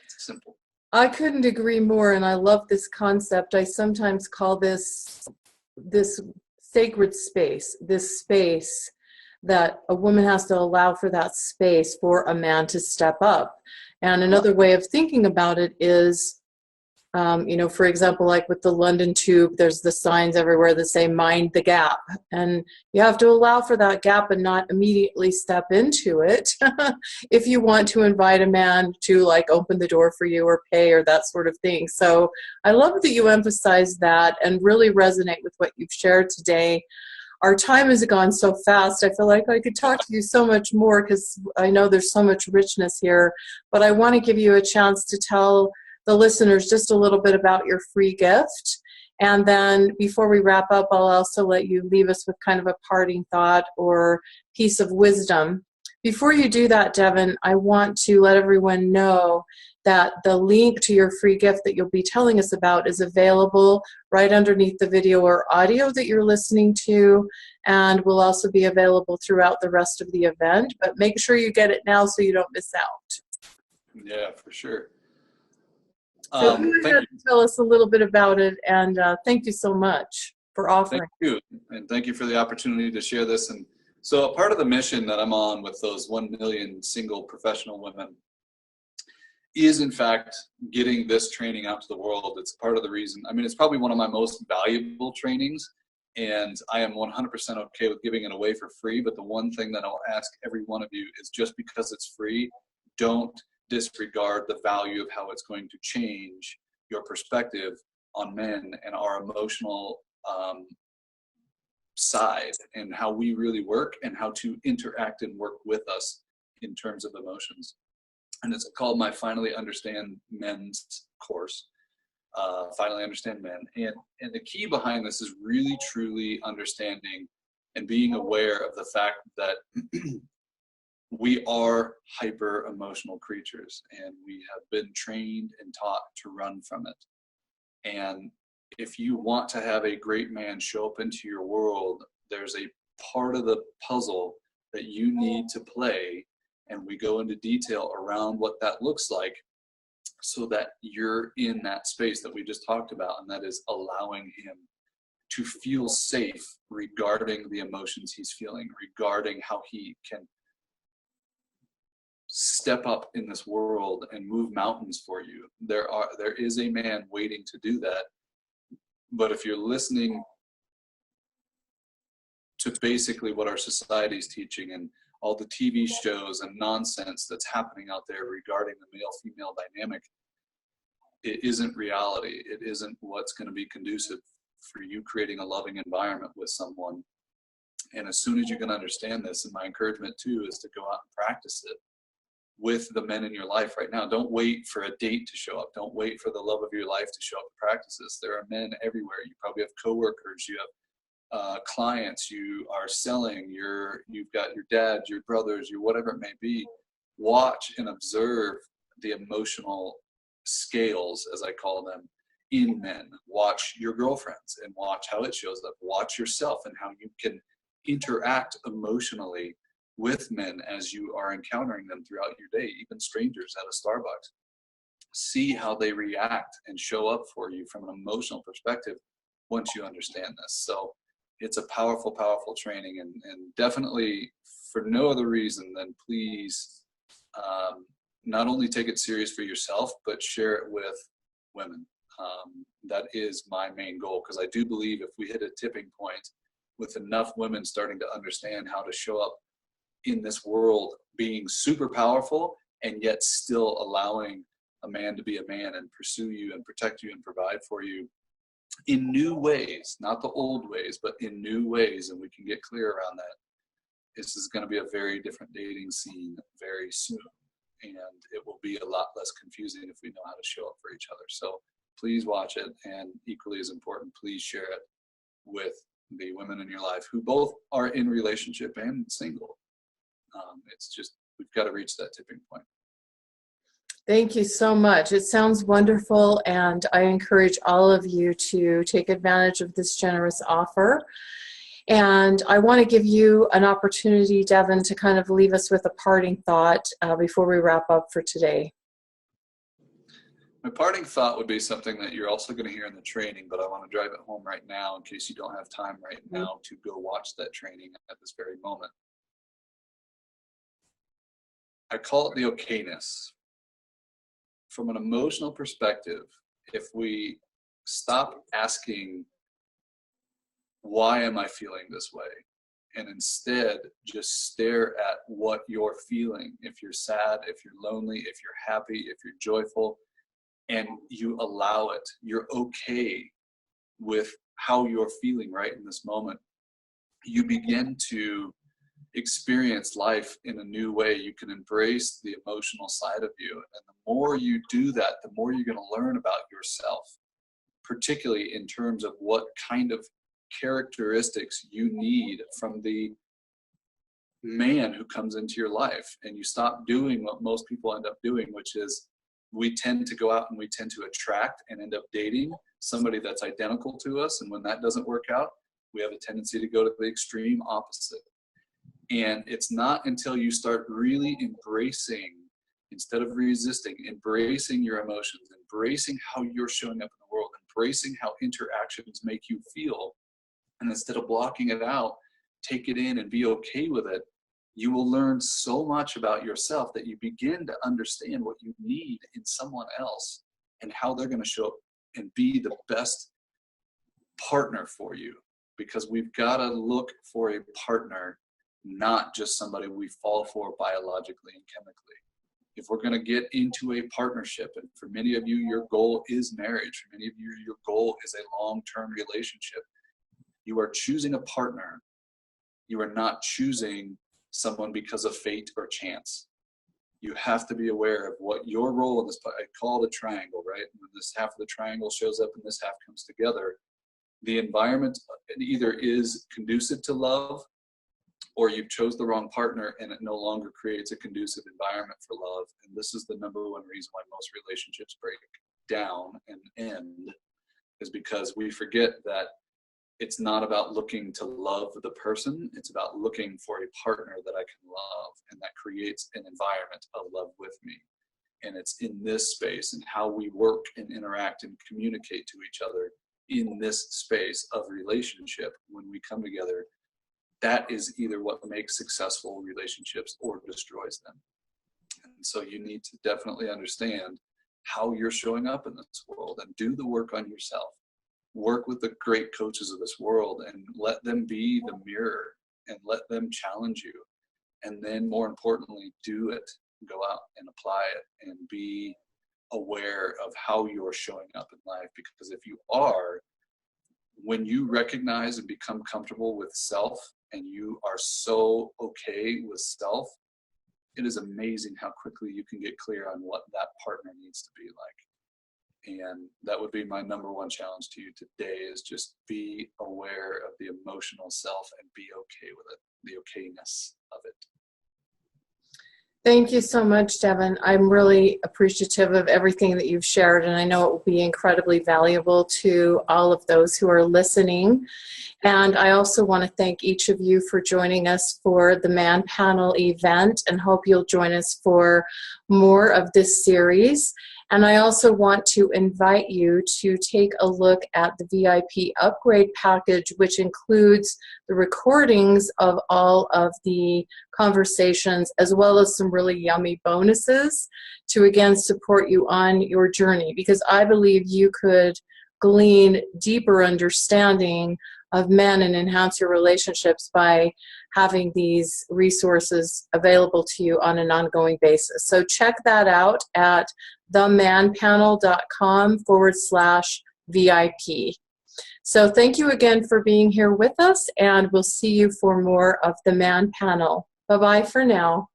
It's simple. I couldn't agree more, and I love this concept. I sometimes call this sacred space, this space that a woman has to allow for that space for a man to step up. And another way of thinking about it is, for example, like with the London Tube, there's the signs everywhere that say mind the gap. And you have to allow for that gap and not immediately step into it if you want to invite a man to like open the door for you or pay or that sort of thing. So I love that you emphasize that and really resonate with what you've shared today. Our time has gone so fast. I feel like I could talk to you so much more because I know there's so much richness here. But I want to give you a chance to tell the listeners just a little bit about your free gift. And then before we wrap up, I'll also let you leave us with kind of a parting thought or piece of wisdom. Before you do that, Devon, I want to let everyone know that the link to your free gift that you'll be telling us about is available right underneath the video or audio that you're listening to, and will also be available throughout the rest of the event. But make sure you get it now so you don't miss out. Yeah, for sure. So go ahead and tell us a little bit about it, and thank you so much for offering. Thank you, and thank you for the opportunity to share this. And so a part of the mission that I'm on with those 1 million single professional women is, in fact, getting this training out to the world. It's part of the reason. I mean, it's probably one of my most valuable trainings, and I am 100% okay with giving it away for free. But the one thing that I'll ask every one of you is, just because it's free, don't disregard the value of how it's going to change your perspective on men and our emotional side, and how we really work and how to interact and work with us in terms of emotions. And it's called my Finally Understand Men's course. Finally Understand Men. And the key behind this is really truly understanding and being aware of the fact that we are hyper emotional creatures, and we have been trained and taught to run from it. And if you want to have a great man show up into your world, there's a part of the puzzle that you need to play, and we go into detail around what that looks like, so that you're in that space that we just talked about, and that is allowing him to feel safe regarding the emotions he's feeling, regarding how he can step up in this world and move mountains for you. There is a man waiting to do that. But if you're listening to basically what our society is teaching and all the TV shows and nonsense that's happening out there regarding the male-female dynamic, it isn't reality. It isn't what's going to be conducive for you creating a loving environment with someone. And as soon as you can understand this, and my encouragement too is to go out and practice it with the men in your life right now. Don't wait for a date to show up. Don't wait for the love of your life to show up to practice this. There are men everywhere. You probably have coworkers, you have clients, you are selling, you've got your dad, your brothers, your whatever it may be. Watch and observe the emotional scales, as I call them, in men. Watch your girlfriends and watch how it shows up. Watch yourself and how you can interact emotionally with men as you are encountering them throughout your day, even strangers at a Starbucks. See how they react and show up for you from an emotional perspective once you understand this. So it's a powerful, powerful training, and definitely for no other reason than please not only take it serious for yourself, but share it with women. That is my main goal, because I do believe if we hit a tipping point with enough women starting to understand how to show up in this world being super powerful and yet still allowing a man to be a man and pursue you and protect you and provide for you in new ways, not the old ways, but in new ways, and we can get clear around that, this is going to be a very different dating scene very soon, and it will be a lot less confusing if we know how to show up for each other. So please watch it, and equally as important, please share it with the women in your life who both are in relationship and single. It's just, we've got to reach that tipping point. Thank you so much. It sounds wonderful, and I encourage all of you to take advantage of this generous offer. And I want to give you an opportunity, Devon, to kind of leave us with a parting thought before we wrap up for today. My parting thought would be something that you're also going to hear in the training, but I want to drive it home right now in case you don't have time right now to go watch that training at this very moment. I call it the okayness. From an emotional perspective, if we stop asking, why am I feeling this way? And instead just stare at what you're feeling. If you're sad, if you're lonely, if you're happy, if you're joyful, and you allow it, you're okay with how you're feeling right in this moment, you begin to experience life in a new way. You can embrace the emotional side of you. And the more you do that, the more you're going to learn about yourself, particularly in terms of what kind of characteristics you need from the man who comes into your life. And you stop doing what most people end up doing, which is we tend to go out and we tend to attract and end up dating somebody that's identical to us. And when that doesn't work out, we have a tendency to go to the extreme opposite. And it's not until you start really embracing, instead of resisting, embracing your emotions, embracing how you're showing up in the world, embracing how interactions make you feel, and instead of blocking it out, take it in and be okay with it, you will learn so much about yourself that you begin to understand what you need in someone else and how they're going to show up and be the best partner for you. Because we've got to look for a partner, not just somebody we fall for biologically and chemically. If we're going to get into a partnership, and for many of you, your goal is marriage, for many of you, your goal is a long-term relationship, you are choosing a partner. You are not choosing someone because of fate or chance. You have to be aware of what your role in this, I call it a triangle, right? When this half of the triangle shows up and this half comes together, the environment either is conducive to love, or you chose the wrong partner and it no longer creates a conducive environment for love. And this is the number one reason why most relationships break down and end, is because we forget that it's not about looking to love the person. It's about looking for a partner that I can love, and that creates an environment of love with me. And it's in this space and how we work and interact and communicate to each other in this space of relationship when we come together. That is either what makes successful relationships or destroys them. And so you need to definitely understand how you're showing up in this world and do the work on yourself. Work with the great coaches of this world and let them be the mirror and let them challenge you. And then more importantly, do it, go out and apply it and be aware of how you're showing up in life. Because if you are, when you recognize and become comfortable with self and you are so okay with self, it is amazing how quickly you can get clear on what that partner needs to be like. And that would be my number one challenge to you today, is just be aware of the emotional self and be okay with it, the okayness of it. Thank you so much, Devon. I'm really appreciative of everything that you've shared, and I know it will be incredibly valuable to all of those who are listening. And I also want to thank each of you for joining us for the Man Panel event, and hope you'll join us for more of this series. And I also want to invite you to take a look at the VIP upgrade package, which includes the recordings of all of the conversations, as well as some really yummy bonuses to, again, support you on your journey, because I believe you could glean deeper understanding of men and enhance your relationships by having these resources available to you on an ongoing basis. So check that out at themanpanel.com/VIP. So thank you again for being here with us, and we'll see you for more of the Man Panel. Bye-bye for now.